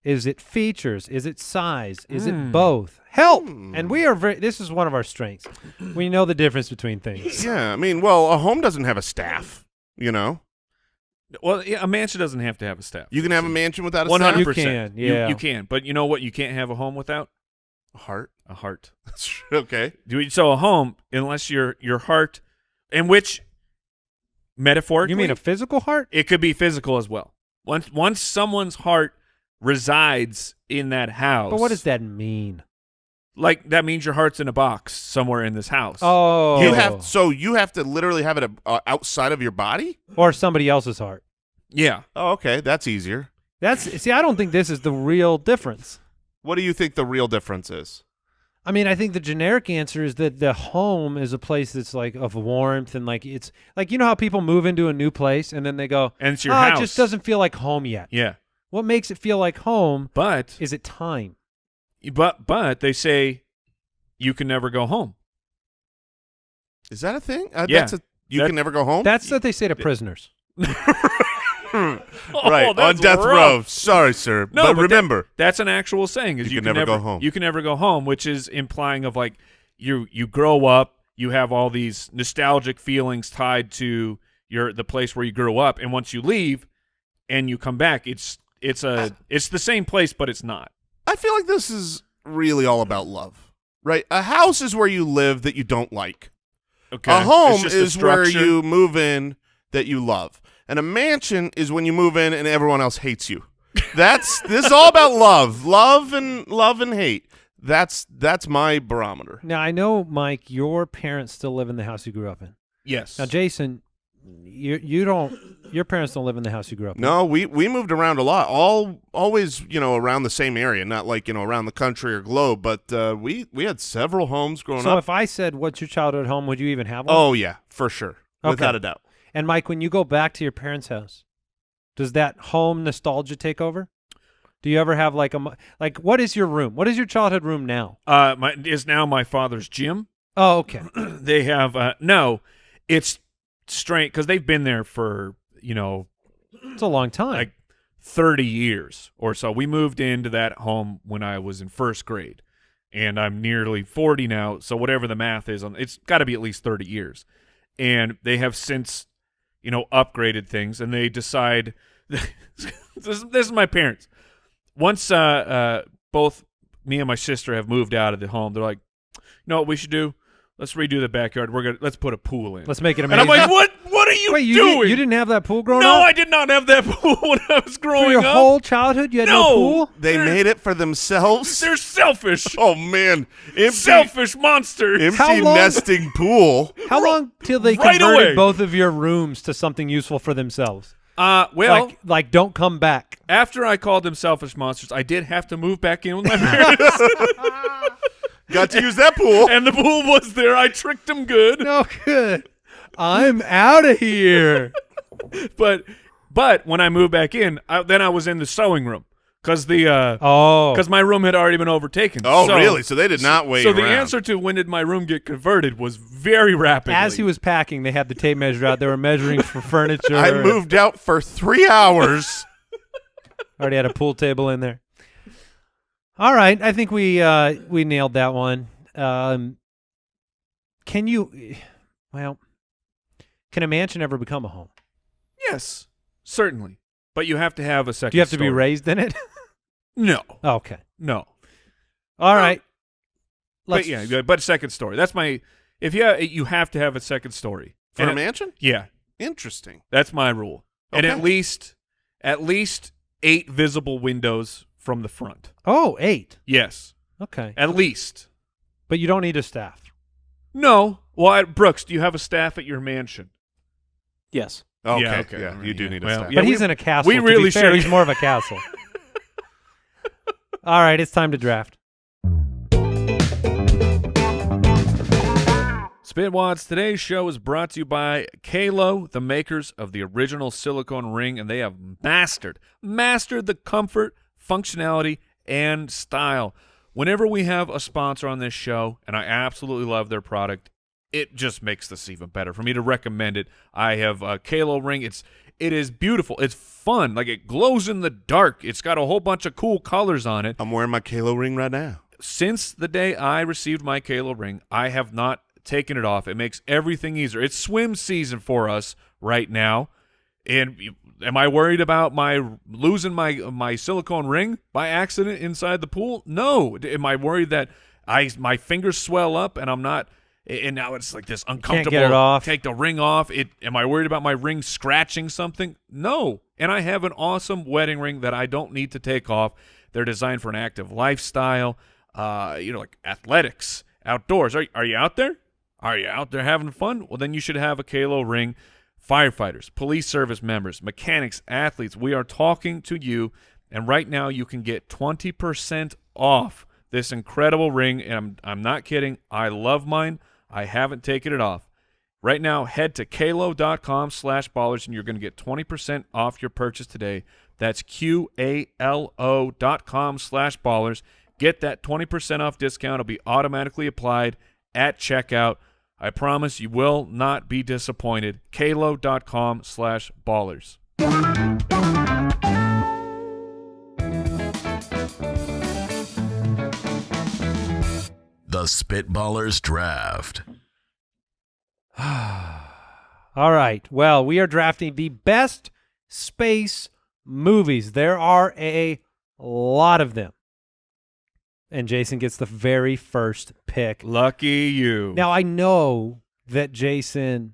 Is it features? Is it size? Is it both? Help! And we are this is one of our strengths. We know the difference between things. Yeah, I mean, well, a home doesn't have a staff, Well, yeah, a mansion doesn't have to have a staff. You can have a mansion without a 100%. staff. You can, yeah. You can, but you know what? You can't have a home without A heart. a heart. That's okay. So a home, unless your heart, in which metaphorically, You mean a physical heart? it could be physical as well. Once someone's heart resides in that house, But what does that mean? Like that means your heart's in a box somewhere in this house. Oh. You have to literally have it outside of your body. Or somebody else's heart. Yeah. Oh, okay, that's easier. See, I don't think this is the real difference. What do you think the real difference is? I mean, I think the generic answer is that the home is a place that's like of warmth and like it's like, you know how people move into a new place and then they go, And it's your It house. just doesn't feel like home yet. Yeah. What makes it feel like home? But Is it time? But they say you can never go home. Is that a thing? Yeah. You can never go home? That's what they say to prisoners. right, that's on death rough. row. Sorry, sir. No, but but remember, that's an actual saying. Is You can never go home. You can never go home, which is implying of like you grow up, you have all these nostalgic feelings tied to the place where you grew up, and once you leave and you come back, it's the same place, but it's not. I feel like this is really all about love, right? A house is where you live that you don't like. Okay. A home It's just the is where structure. you move in that you love. And a mansion is when you move in and everyone else hates you. This is all about love and hate. That's my barometer. Now, I know, Mike, your parents still live in the house you grew up in. Yes. Now, Jason, you don't. Your parents don't live in the house you grew up in. No, we moved around a lot. Always, around the same area, not like, around the country or globe, but we had several homes growing So up. if I said, "What's your childhood home?" would you even have one? Oh yeah, for sure. Okay. Without a doubt. And Mike, when you go back to your parents' house, does that home nostalgia take over? Do you ever have like what is your room? What is your childhood room now? Is now my father's gym. Oh, okay. They have no, it's strange because they've been there for It's a long time. like 30 years or so. We moved into that home when I was in first grade, and I'm nearly 40 now. So whatever the math is, it's got to be at least 30 years. And they have since, upgraded things, and they decide. This is my parents. Once both me and my sister have moved out of the home, they're like, "You know what we should do? Let's redo the backyard. Let's put a pool in." Let's make it and amazing. I'm like, "What are you Wait, doing? you didn't have that pool growing No, up? I did not have that pool when I was For growing your up. whole childhood, you had no No. pool? They made it for themselves. They're selfish. Oh man, empty Selfish monsters. How long- nesting pool. How long till they Right converted away. both of your rooms to something useful for themselves? Well, Like don't come back. after I called them selfish monsters, I did have to move back in with my parents, Got to use that pool. and the pool was there. I tricked them good. No good. I'm out of here. But when I moved back in, then I was in the sewing room because Oh. my room had already been overtaken. Oh, So- really? So they did not wait So the around. answer to when did my room get converted was very rapidly. As he was packing, they had the tape measure out. They were measuring for furniture. I moved out for 3 hours. Already had a pool table in there. All right, I think we nailed that one. Can a mansion ever become a home? Yes, certainly. But you have to have a second. Do you have to be story. raised in it? No, Oh, okay. no. All right. But second story. That's my. If you have to have a second story For And a mansion? Yeah, Interesting. that's my rule. And Okay. at least 8 visible windows from the front. Oh, 8. Yes, Okay. at least. But you don't need a staff. No. Well, Brooks, do you have a staff at your mansion? Yes. Okay. Yeah, okay. Yeah, you do Yeah. need a Well, staff. yeah, But he's in a castle. we to really be fair. should- He's more of a castle. All right, it's time to draft. Spitwads, today's show is brought to you by Kalo, the makers of the original silicone ring, and they have mastered the comfort, functionality, and style. Whenever we have a sponsor on this show, and I absolutely love their product, it just makes this even better for me to recommend it. I have a Kalo ring. It is beautiful. It's fun. Like, it glows in the dark. It's got a whole bunch of cool colors on it. I'm wearing my Kalo ring right now. Since the day I received my Kalo ring, I have not taken it off. It makes everything easier. It's swim season for us right now. And am I worried about losing my silicone ring by accident inside the pool? No. Am I worried that my fingers swell up and I'm not, and now it's like this uncomfortable. get it off. Take the ring off. Am I worried about my ring scratching something? No. And I have an awesome wedding ring that I don't need to take off. They're designed for an active lifestyle, like athletics, outdoors. Are you out there? Are you out there having fun? Well, then you should have a Kalo ring. Firefighters, police service members, mechanics, athletes, we are talking to you. And right now you can get 20% off this incredible ring. And I'm not kidding. I love mine. I haven't taken it off. Right now, head to kalo.com/ballers and you're going to get 20% off your purchase today. That's QALO.com/ballers. Get that 20% off discount. It'll be automatically applied at checkout. I promise you will not be disappointed. KALO.com/ballers. The Spitballers Draft. All right. Well, we are drafting the best space movies. There are a lot of them. And Jason gets the very first pick. Lucky you. Now, I know that Jason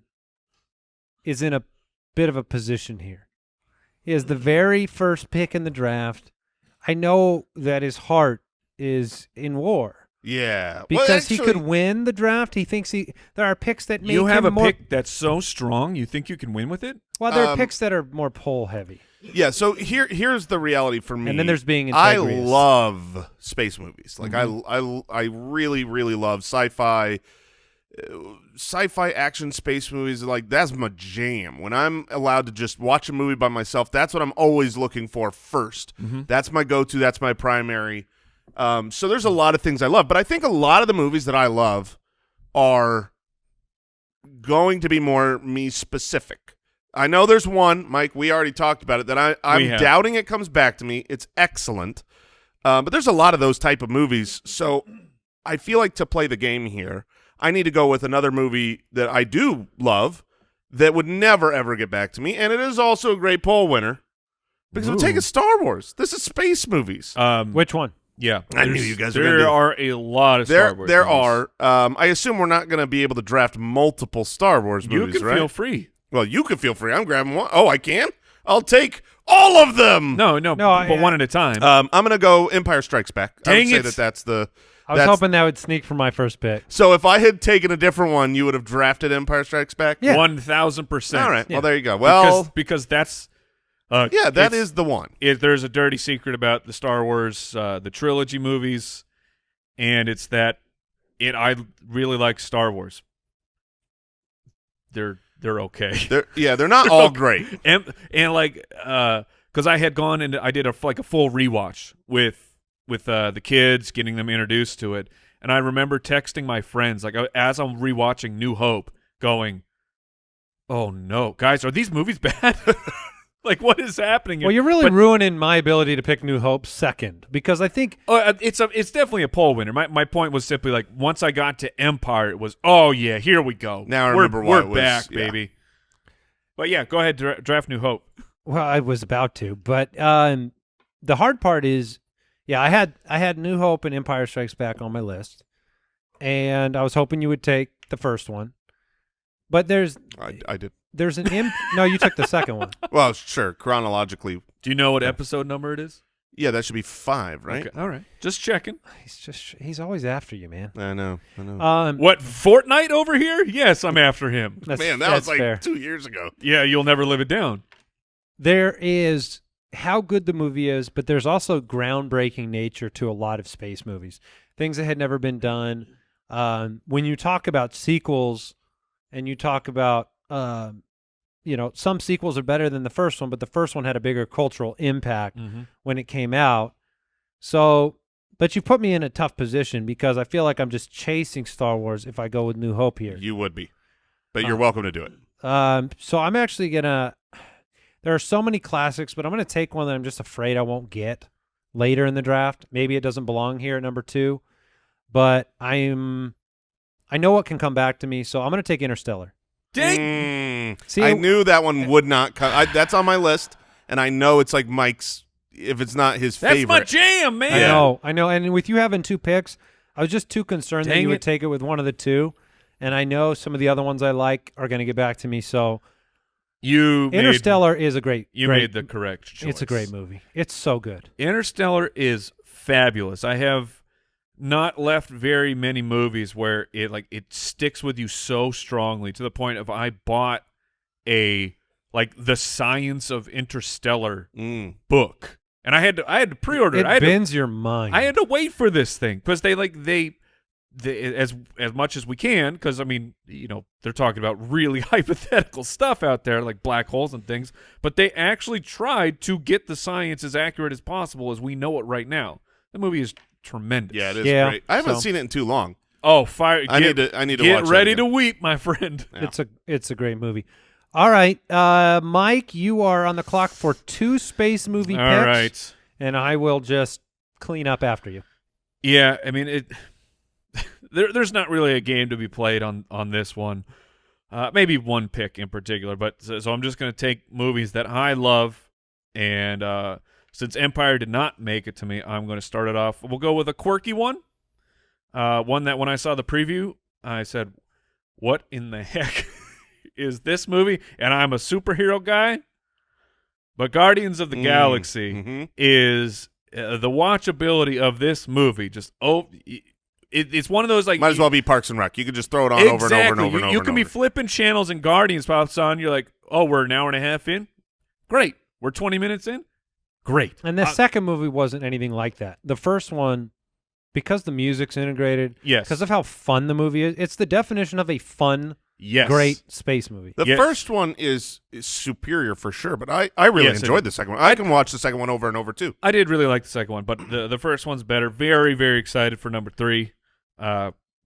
is in a bit of a position here. He has the very first pick in the draft. I know that his heart is in war. Yeah. Because he could win the draft. He thinks there are picks that make you have him a more, pick that's so strong, you think you can win with it? Well, there are picks that are more pull heavy. Yeah, so here's the reality for me. And then there's being I integrious. love space movies. Like I really really love sci-fi action space movies. Like that's my jam. When I'm allowed to just watch a movie by myself, that's what I'm always looking for first. That's my go-to, that's my primary. So there's a lot of things I love, but I think a lot of the movies that I love are going to be more me specific. I know there's one, Mike, we already talked about it, that I'm doubting it comes back to me. It's excellent. But there's a lot of those type of movies. So I feel like to play the game here, I need to go with another movie that I do love that would never, ever get back to me. And it is also a great poll winner because we'll take a Star Wars. This is space movies. Which one? Yeah. I knew you guys were going to There are a lot of Star Wars There movies. are. I assume we're not going to be able to draft multiple Star Wars movies, You can right? feel free. Well, you can feel free. I'm grabbing one. Oh, I can? I'll take all of them. No, but one at a time. I'm going to go Empire Strikes Back. I Dang would say it. that's the... I was hoping that would sneak for my first pick. So if I had taken a different one, you would have drafted Empire Strikes Back? Yeah. 1,000%. All right. Yeah. Well, there you go. Well, because that's yeah, that is the one. There's a dirty secret about the Star Wars the trilogy movies, and it's that I really like Star Wars. They're okay. They're not all great. and like because I had gone and I did a full rewatch with the kids, getting them introduced to it, and I remember texting my friends like as I'm rewatching New Hope, going, "Oh no, guys, are these movies bad? Like what is happening here?" Well, you're really ruining my ability to pick New Hope second because I think it's definitely a poll winner. My point was simply like once I got to Empire, it was oh yeah, here we go. Now I remember why it was, back, yeah. baby. But yeah, go ahead, draft New Hope. well, I was about to, but the hard part is, yeah, I had New Hope and Empire Strikes Back on my list, and I was hoping you would take the first one, but I did. there's an no, you took the second one. Well, sure, chronologically. Do you know what episode number it is? Yeah, that should be 5, right? Okay, all right, just checking. He's always after you, man. I know. What, Fortnite over here? Yes, I'm after him. Man, that was like fair. 2 years ago. Yeah, you'll never live it down. There is how good the movie is, but there's also groundbreaking nature to a lot of space movies, things that had never been done. When you talk about sequels and you talk about, some sequels are better than the first one, but the first one had a bigger cultural impact when it came out. So, but you put me in a tough position because I feel like I'm just chasing Star Wars if I go with New Hope here. You would be. But you're welcome to do it. So I'm actually going to – there are so many classics, but I'm going to take one that I'm just afraid I won't get later in the draft. Maybe it doesn't belong here at number 2, but I know what can come back to me, so I'm going to take Interstellar. Dang! See, I knew that one would not come. That's on my list, and I know it's like Mike's, if it's not his That's favorite. my jam, man. I know. And with you having 2 picks, I was just too concerned that Dang you would it. take it with one of the 2, and I know some of the other ones I like are going to get back to me, so Interstellar is a great made the correct choice. It's a great movie. It's so good. Interstellar is fabulous. I have not left very many movies where it sticks with you so strongly to the point of I bought the Science of Interstellar book, and I had to pre-order it. It bends your mind. I had to wait for this thing because they as much as we can, because I mean, they're talking about really hypothetical stuff out there, like black holes and things. But they actually tried to get the science as accurate as possible as we know it right now. The movie is tremendous. Yeah, it is great. I haven't seen it in too long. Oh, fire! I need to watch it. Get ready to weep, my friend. Yeah. It's a great movie. All right, Mike, you are on the clock for 2 space movie picks. All right, and I will just clean up after you. Yeah, I mean there's not really a game to be played on this one. Maybe one pick in particular, but so I'm just going to take movies that I love, and since Empire did not make it to me, I'm going to start it off. We'll go with a quirky one. One that when I saw the preview, I said, "What in the heck is this movie?" And I'm a superhero guy, but Guardians of the Galaxy is the watchability of this movie. It's one of those like might as well be Parks and Rec. You could just throw it on over and over and over and over. You can be flipping channels and Guardians pops on. You're like, oh, we're an hour and a half in. Great, we're 20 minutes in. Great. And the second movie wasn't anything like that. The first one, because the music's integrated, yes, because of how fun the movie is, it's the definition of a fun, great space movie. The first one is superior for sure, but I really enjoyed the second one. I can watch the second one over and over too. I did really like the second one, but the first one's better. Very, very excited for number 3.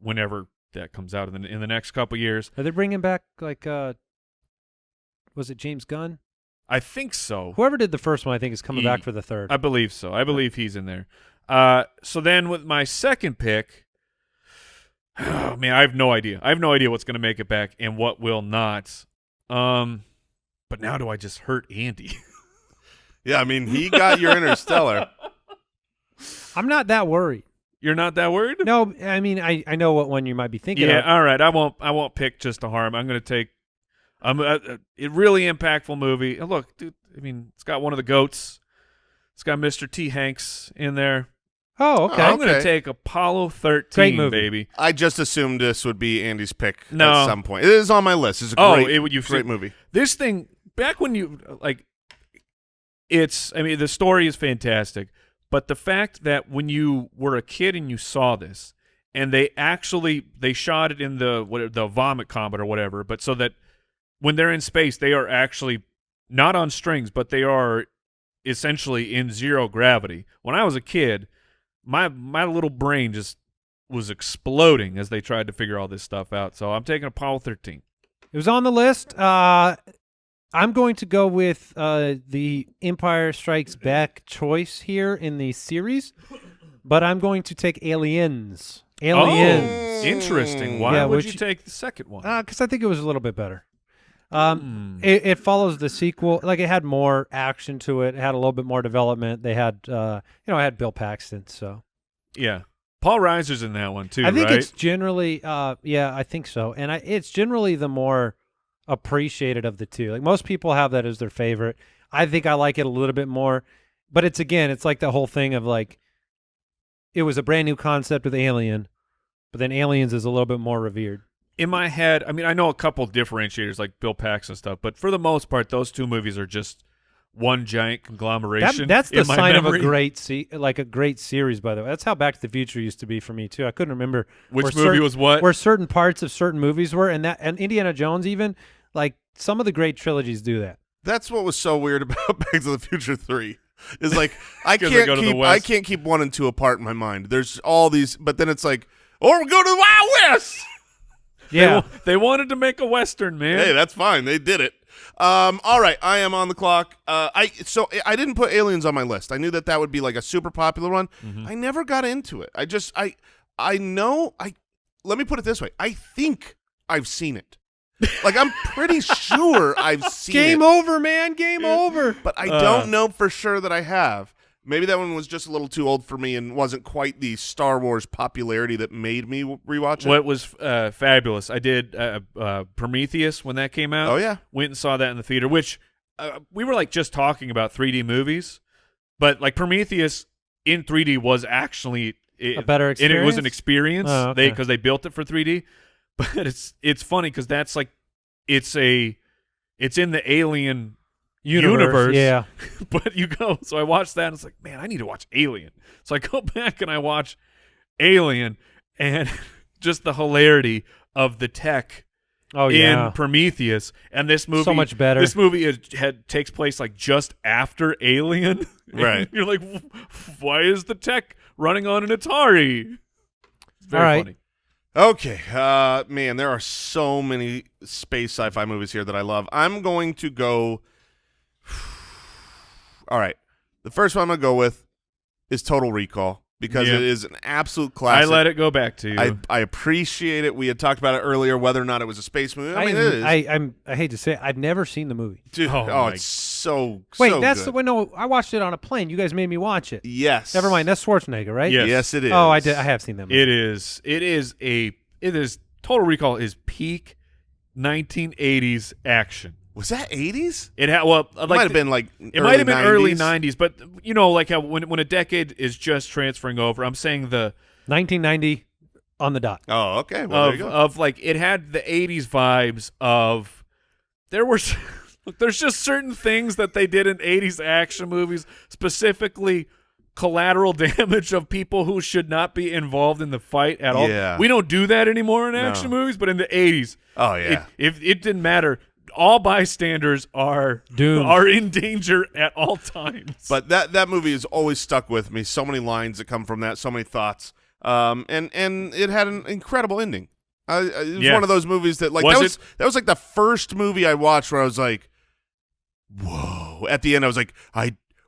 Whenever that comes out in the next couple years. Are they bringing back was it James Gunn? I think so. Whoever did the first one, I think, is coming back for the third. I believe so. I believe he's in there. So then with my second pick, oh man, I have no idea. I have no idea what's going to make it back and what will not. But now do I just hurt Andy? Yeah, I mean, he got your Interstellar. I'm not that worried. You're not that worried? No, I mean, I know what one you might be thinking of. Yeah, all right. I won't pick just to harm. I'm going to take a really impactful movie. And look, dude, I mean, it's got one of the GOATs. It's got Mr. T. Hanks in there. Oh, okay. I'm going to take Apollo 13, great movie. Baby. I just assomed this would be Andy's pick No. at some point. It is on my list. It's a great movie. This thing, back when you, the story is fantastic. But the fact that when you were a kid and you saw this, and they shot it in the vomit comet or whatever, but so that when they're in space, they are actually not on strings, but they are essentially in zero gravity. When I was a kid, my little brain just was exploding as they tried to figure all this stuff out. So I'm taking Apollo 13. It was on the list. I'm going to go with the Empire Strikes Back choice here in the series, but I'm going to take Aliens. Oh, interesting. Why would you take the second one? Because I think it was a little bit better. It follows the sequel. Like, it had more action to it. It had a little bit more development. They had, it had Bill Paxton. So, yeah, Paul Reiser's in that one too. I think right? it's generally, I think so, and it's generally the more appreciated of the two. Like, most people have that as their favorite. I think I like it a little bit more, but it's like the whole thing of like, it was a brand new concept with Alien, but then Aliens is a little bit more revered. In my head, I mean, I know a couple differentiators like Bill Paxton stuff, but for the most part, those two movies are just one giant conglomeration. That's the sign memory. of a great series, by the way. That's how Back to the Future used to be for me too. I couldn't remember which movie was what, where certain parts of certain movies were, and Indiana Jones even. Like, some of the great trilogies do that. That's what was so weird about Back to the Future 3. Is like I can't keep 1 and 2 apart in my mind. There's all these, but then it's like, we're going to the Wild West. Yeah, they wanted to make a Western, man. Hey, that's fine. They did it. All right, I am on the clock. I didn't put Aliens on my list. I knew that would be like a super popular one. I never got into it. Let me put it this way. I think I've seen it. Like, I'm pretty sure I've seen it. Game over, man. Game over. But I don't know for sure that I have. Maybe that one was just a little too old for me and wasn't quite the Star Wars popularity that made me rewatch it. What was fabulous, I did Prometheus when that came out. Oh, yeah. Went and saw that in the theater, which we were like just talking about 3D movies, but like Prometheus in 3D was actually a better experience. And it was an experience. Oh, okay. Because they built it for 3D. But it's funny because that's like it's in the Alien universe. Yeah. But so I watched that and it's like, man, I need to watch Alien. So I go back and I watch Alien, and just the hilarity of the tech in Prometheus, and this movie so much better. This movie takes place like just after Alien, right? You're like, why is the tech running on an Atari? It's very funny. Okay, man, there are so many space sci-fi movies here that I love. I'm going to go. All right, the first one I'm gonna go with is Total Recall because it is an absolute classic. I let it go back to you. I appreciate it. We had talked about it earlier, whether or not it was a space movie. I mean, it is. I hate to say it, I've never seen the movie. Dude, it's so Wait, that's good. no, I watched it on a plane. You guys made me watch it. Yes. Never mind. That's Schwarzenegger, right? Yes, it is. Oh, I have seen that movie. It is Total Recall is peak 1980s action. Was that 80s? It might have been like it might have been 90s. early 90s, but you know, like how when a decade is just transferring over, I'm saying the 1990 on the dot. Oh, okay. Well, there you go. Of like it had the 80s vibes of there's just certain things that they did in 80s action movies, specifically collateral damage of people who should not be involved in the fight at all. Yeah. We don't do that anymore in action movies, but in the 80s, oh yeah, it didn't matter. All bystanders are in danger at all times. But that movie has always stuck with me. So many lines that come from that, so many thoughts. And it had an incredible ending. It was one of those movies that like that was like the first movie I watched where I was like, whoa. At the end I was like,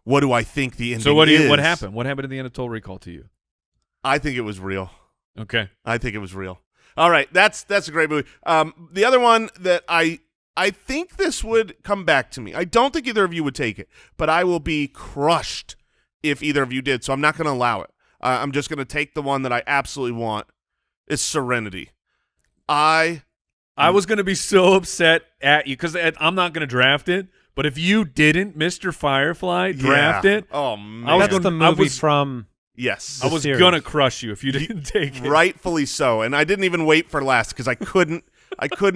what do I think the ending is? So what happened? What happened at the end of Total Recall to you? I think it was real. Okay. I think it was real. All right, that's a great movie. The other one that I think this would come back to me. I don't think either of you would take it, but I will be crushed if either of you did, so I'm not going to allow it. I'm just going to take the one that I absolutely want. It's Serenity. I was going to be so upset at you because I'm not going to draft it, but if you didn't, Mr. Firefly, draft it. Oh, man. That's the movie from... Yes. I was going to crush you if you didn't take it. Rightfully so, and I didn't even wait for last because I couldn't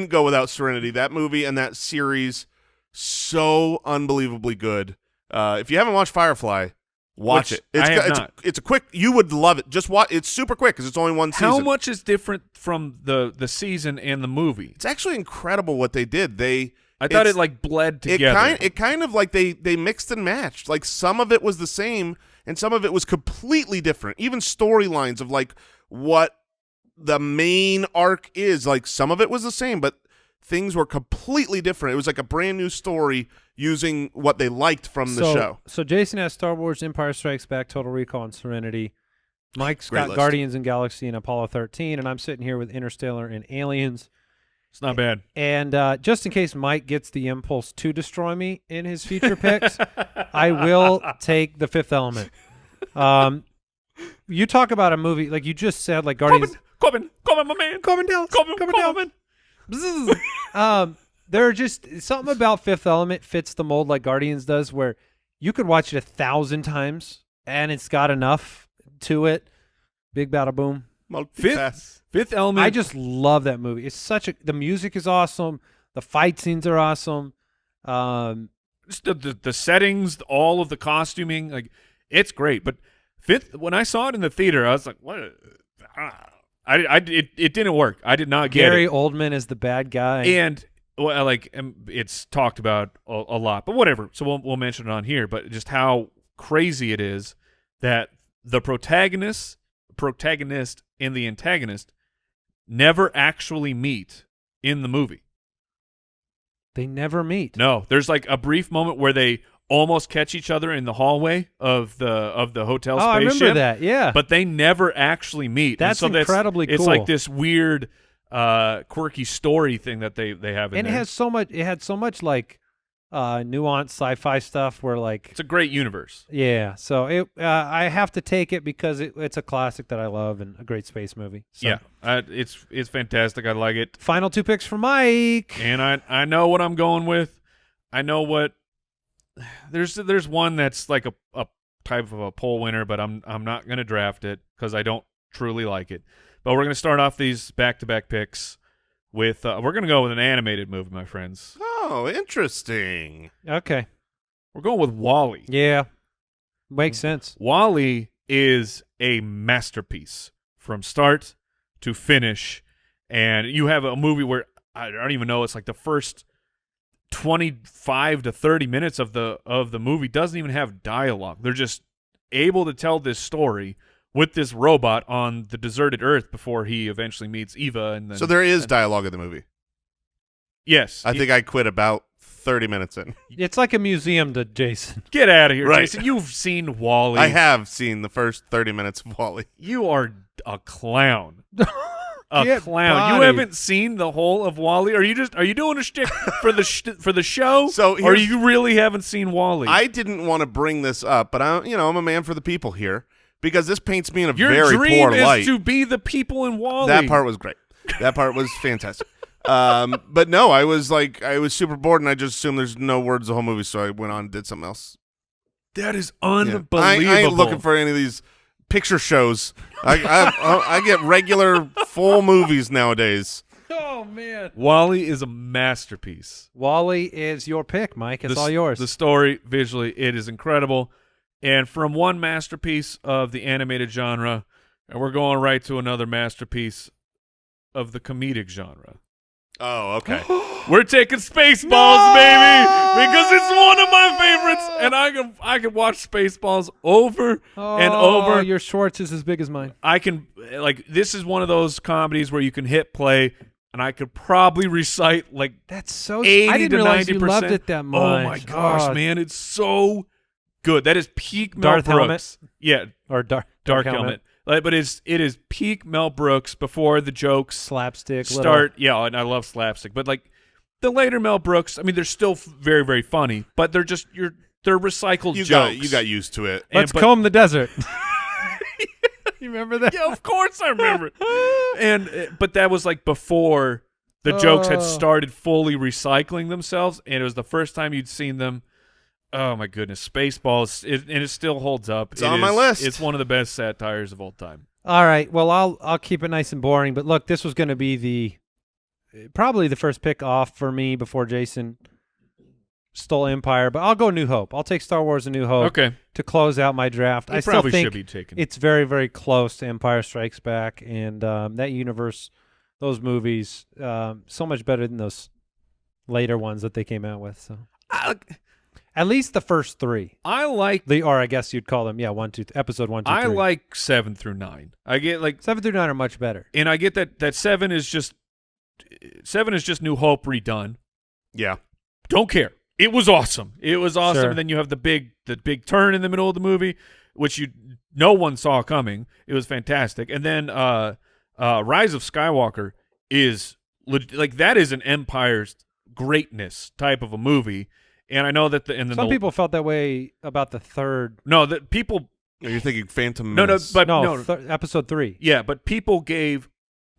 go without Serenity. That movie and that series, so unbelievably good. If you haven't watched Firefly, watch it. It's a quick. You would love it. Just watch. It's super quick because it's only one season. How much is different from the season and the movie? It's actually incredible what they did. I thought it like bled together. It kind of like they mixed and matched. Like some of it was the same and some of it was completely different. Even storylines of like what the main arc is, like some of it was the same, but things were completely different. It was like a brand new story using what they liked from the show. So Jason has Star Wars, Empire Strikes Back, Total Recall, and Serenity. Mike's got list. Guardians and Galaxy and Apollo 13, and I'm sitting here with Interstellar and Aliens. It's not bad. And just in case Mike gets the impulse to destroy me in his future picks, I will take The Fifth Element. You talk about a movie, like you just said, like Guardians. Corbin, my man. Corbin Dallas. There are just something about Fifth Element fits the mold like Guardians does, where you could watch it 1,000 times and it's got enough to it. Big bada boom. Fifth Element. I just love that movie. It's the music is awesome. The fight scenes are awesome. Just the settings, all of the costuming, like it's great. But when I saw it in the theater, I was like, what? It didn't work. I did not get it. Gary Oldman is the bad guy. And it's talked about a lot, but whatever. So we'll mention it on here, but just how crazy it is that the protagonist and the antagonist never actually meet in the movie. They never meet. No, there's like a brief moment where they almost catch each other in the hallway of the hotel spaceship. I remember that. Yeah, but they never actually meet. That's incredibly cool. It's like this weird, quirky story thing that they have in and there. It had so much like nuanced sci-fi stuff where like it's a great universe. Yeah, so I have to take it because it's a classic that I love and a great space movie. So. Yeah, it's fantastic. I like it. Final two picks for Mike, and I know what I'm going with. I know what there's one that's like a type of a poll winner, but I'm not going to draft it because I don't truly like it. But we're going to start off these back-to-back picks with we're going to go with an animated movie, my friends. Oh, interesting. Okay. We're going with WALL-E. Yeah. Makes sense. WALL-E is a masterpiece from start to finish, and you have a movie where I don't even know, it's like the first 25 to 30 minutes of the movie doesn't even have dialogue. They're just able to tell this story with this robot on the deserted Earth before he eventually meets Eva. And then, So there is dialogue in the movie. Yes. I think I quit about 30 minutes in. It's like a museum to Jason. Get out of here, Right. Jason. You've seen Wall-E. I have seen the first 30 minutes of Wall-E. You are a clown. Get Clown. You bodied. haven't seen the whole of Wall-E? Are you doing a shtick for the for the show? So or here's- you really haven't seen Wall-E? I didn't want to bring this up, but I'm a man for the people here because this paints me in a Your very dream poor is light. to be the people in Wall-E. That part was great. That part was fantastic. But no, I was super bored, and I just assumed there's no words the whole movie, so I went on and did something else. That is Yeah. unbelievable. I ain't looking for any of these picture shows. I get regular full movies nowadays. Oh, man. Wall-E is a masterpiece. Wall-E is your pick, Mike. It's The- all yours. The story, visually, it is incredible. And from one masterpiece of the animated genre, and we're going right to another masterpiece of the comedic genre. Oh, okay. We're taking Spaceballs, baby, because it's one of my favorites, and I can watch Spaceballs over and over. Your Schwartz is as big as mine. I can this is one of those comedies where you can hit play, and I could probably recite like That's so. 80 I didn't to realize 90%. you loved it that much. Oh my gosh, Oh, man, it's so good. That is peak Mel Darth Helmet? Brooks. Yeah, Or dark Helmet. But it is peak Mel Brooks before the jokes slapstick. start. Yeah, and I love slapstick, but like the later Mel Brooks, I mean, they're still very, very funny, but they're just they're recycled You jokes. got used to it. Let's but- comb the desert. You remember that? Yeah, of course I remember. But that was like before the jokes had started fully recycling themselves, and it was the first time you'd seen them. Oh my goodness, Spaceballs, and it still holds up. It's on my list. It's one of the best satires of all time. All right. Well, I'll keep it nice and boring. But look, this was going to be probably the first pick off for me before Jason stole Empire. But I'll go New Hope. I'll take Star Wars: A New Hope Okay, to close out my draft. I you still probably think should be taken. it's very, very close to Empire Strikes Back, and that universe, those movies, so much better than those later ones that they came out with. So at least the first three. I like Or I guess you'd call them, episode 1, 2, 3. I like 7 through 9. I get like 7 through 9 are much better. and I get that 7 is just New Hope redone. Yeah. Don't care. It was awesome. It was awesome. Sure. And then you have the big turn in the middle of the movie, which no one saw coming. It was fantastic. And then Rise of Skywalker is like that is an Empire's greatness type of a movie. And I know that Some people felt that way about the third. no that people You're thinking Phantom no Menace. but No, episode 3. yeah, but people gave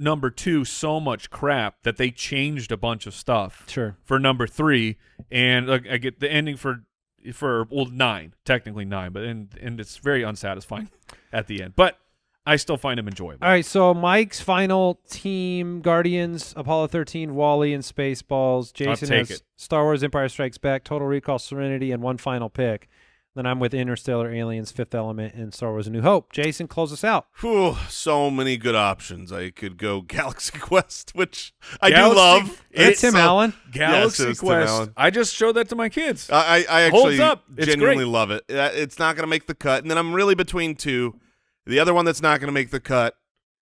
number 2 so much crap that they changed a bunch of stuff. Sure. For number 3, and like I get the ending for 9, technically 9, but and it's very unsatisfying at the end. But I still find them enjoyable. All right, so Mike's final team: Guardians, Apollo 13, Wall-E, and Spaceballs. Jason take has it. Star Wars: Empire Strikes Back, Total Recall, Serenity, and one final pick. Then I'm with Interstellar, Aliens, Fifth Element, and Star Wars: A New Hope. Jason, close us out. Whew, so many good options. I could go Galaxy Quest, which I Galaxy- do love. It's Tim Allen. Galaxy Yes, it was Tim Quest. Allen. I just showed that to my kids. I Holds actually up. It's genuinely great. love it. It's not going to make the cut. And then I'm really between two. The other one that's not going to make the cut,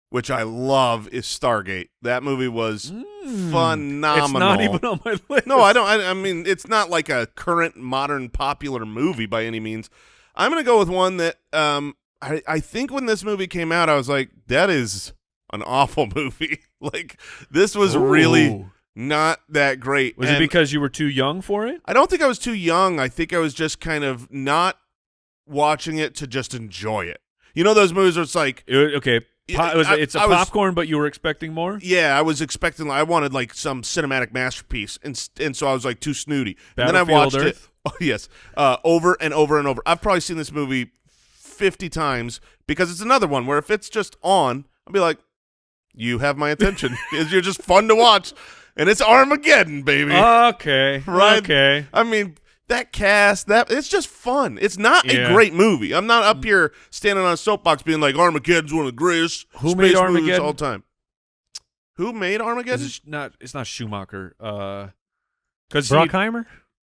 which I love, is Stargate. That movie was phenomenal. It's not even on my list. No, I don't. I mean, it's not like a current, modern, popular movie by any means. I'm going to go with one that I think when this movie came out, I was like, that is an awful movie. Like, this was really Ooh. not that great. Was it because you were too young for it? I don't think I was too young. I think I was just kind of not watching it to just enjoy it. You know those movies where it's like, Okay. It's a I was- popcorn, but you were expecting more? yeah, I was expecting, I wanted like some cinematic masterpiece, and so I was like too snooty. And then I Battlefield watched Earth? it. Oh, yes, over and over and over. I've probably seen this movie 50 times because it's another one where if it's just on, I'll be like, you have my attention. You're just fun to watch, and it's Armageddon, baby. Okay. Right? Okay. I mean, that cast, it's just fun. It's not Yeah. a great movie. I'm not up here standing on a soapbox being like, Armageddon's one of the greatest Who space made movies Armageddon? all time. Who made Armageddon? It's not Schumacher. Because Bruckheimer?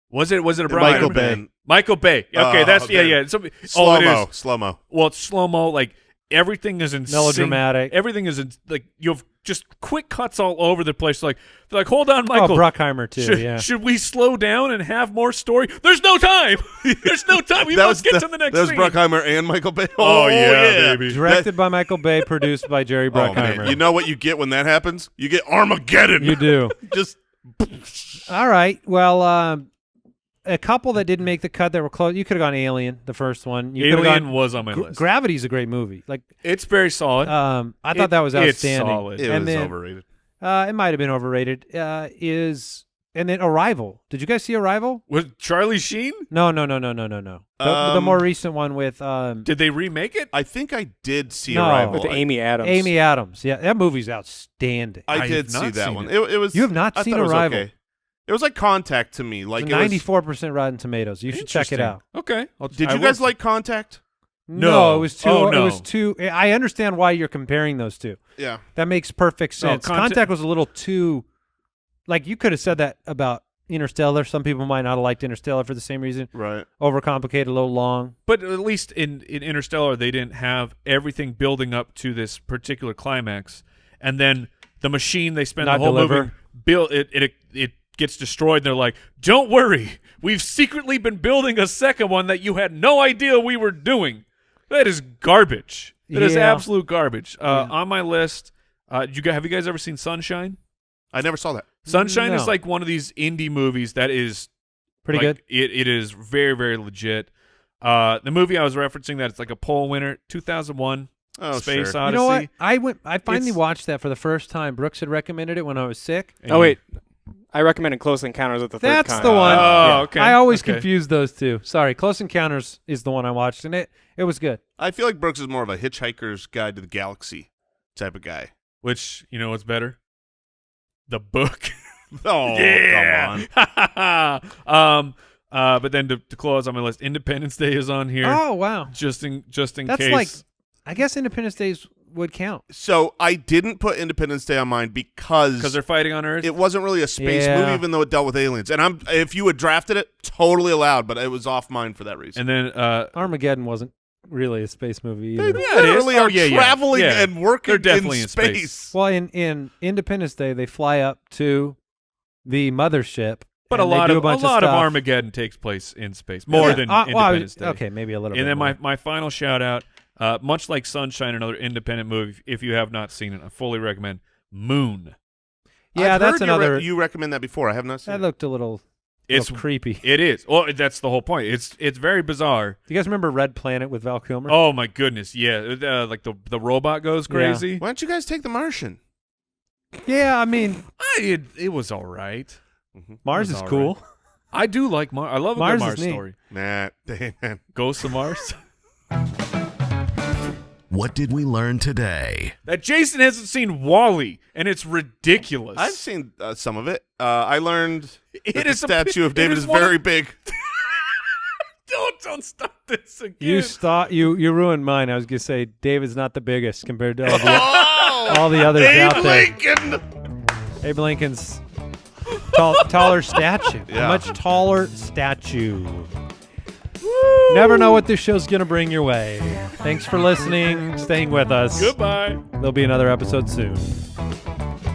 Was it a Michael Bruckheimer? Bay. Michael Bay. Okay, that's okay. yeah. Slow-mo. Well, it's slow-mo. Like everything is in Melodramatic. Everything is in, like you have just quick cuts all over the place. Like they're like, hold on, Michael. Oh, Bruckheimer too. Should we slow down and have more story? There's no time. There's no time. We must get to the next That was scene. Bruckheimer and Michael Bay. Oh, yeah, baby. Directed by Michael Bay, produced by Jerry Oh, Bruckheimer. man. You know what you get when that happens? You get Armageddon. You do. Just All right. Well, a couple that didn't make the cut that were close. You could have gone Alien, the first one. You could have Alien gone, was on my list. Gravity's a great movie. Like, It's very solid. I thought that was outstanding. It's solid. it And was then- overrated. It might have been overrated. And then Arrival. Did you guys see Arrival? Was Charlie Sheen? No. The more recent one with Did they remake it? I think I did see No. Arrival. With Amy Adams. Amy Adams. Yeah, that movie's outstanding. I I did have not see that seen one. it. It was. You have not I seen thought it was Arrival? okay. It was like Contact to me. Like It's it was. 94% Rotten Tomatoes. You should check it Interesting. out. Okay. Did you guys like Contact? No. it was too. Oh, It no. was too. I understand why you're comparing those two. Yeah. That makes perfect sense. Contact was a little too. Like you could have said that about Interstellar. Some people might not have liked Interstellar for the same reason. Right. Overcomplicated, a little long. But at least in Interstellar, they didn't have everything building up to this particular climax, and then the machine they spend Not the whole deliver. movie build it gets destroyed. And they're like, "Don't worry, we've secretly been building a second one that you had no idea we were doing." That is garbage. That is Yeah. absolute garbage. On my list, have you guys ever seen Sunshine? I never saw that. Sunshine No. is like one of these indie movies that is Pretty like, good. It is very, very legit. The movie I was referencing that it's like a poll winner, 2001, Oh, Space sure. Odyssey. You know what? I finally It's- watched that for the first time. Brooks had recommended it when I was sick. And Oh, you- wait. I recommended Close Encounters of the Third That's Kind. the one. Oh, okay. I always Okay. confuse those two. Sorry, Close Encounters is the one I watched, and it was good. I feel like Brooks is more of a Hitchhiker's Guide to the Galaxy type of guy. Which, you know what's better? The book. Oh, yeah. come on. But then to close on my list, Independence Day is on here. Oh wow, Just in that's case. like, I guess Independence Days would count. So I didn't put Independence Day on mine because they're fighting on Earth. it wasn't really a space Yeah. movie, even though it dealt with aliens. And if you had drafted it, totally allowed, but it was off mine for that reason. and then Armageddon wasn't really a space movie either. They Yeah, it is. literally Oh, are yeah, yeah. traveling Yeah. and working They're definitely in space. space. Well, in Independence Day, they fly up to the mothership, but a and they lot do of bunch of stuff. Armageddon takes place in space, more than well, Independence Day. Okay, maybe a little bit. And then more. my final shout out, much like Sunshine, another independent movie. If you have not seen it, I fully recommend Moon. yeah, I've that's heard another. You recommend that before. I have not seen That it. looked a little It's creepy. It is. Well, that's the whole point. It's very bizarre. Do you guys remember Red Planet with Val Kilmer? Oh my goodness, yeah. Like the robot goes crazy. Why don't you guys take The Martian? Yeah, I mean It was all right. Mars It is was cool. all right. I do like Mars. I love a Mars good is Mars neat. story. Matt, damn. Ghosts of Mars. What did we learn today? That Jason hasn't seen Wall-E, and it's ridiculous. I've seen some of it. I learned that the is a- statue of it David is is one of- very big. Don't stop this again. You ruined mine. I was gonna say David's not the biggest compared to Oh, all the others Abe out there. Lincoln. Abe Lincoln's taller statue. Yeah. A much taller statue. Never know what this show's going to bring your way. Thanks for listening, staying with us. Goodbye. There'll be another episode soon.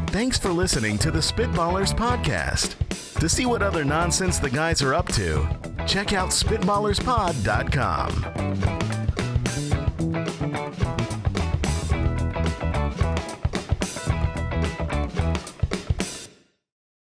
Thanks for listening to the Spitballers podcast. To see what other nonsense the guys are up to, check out SpitballersPod.com.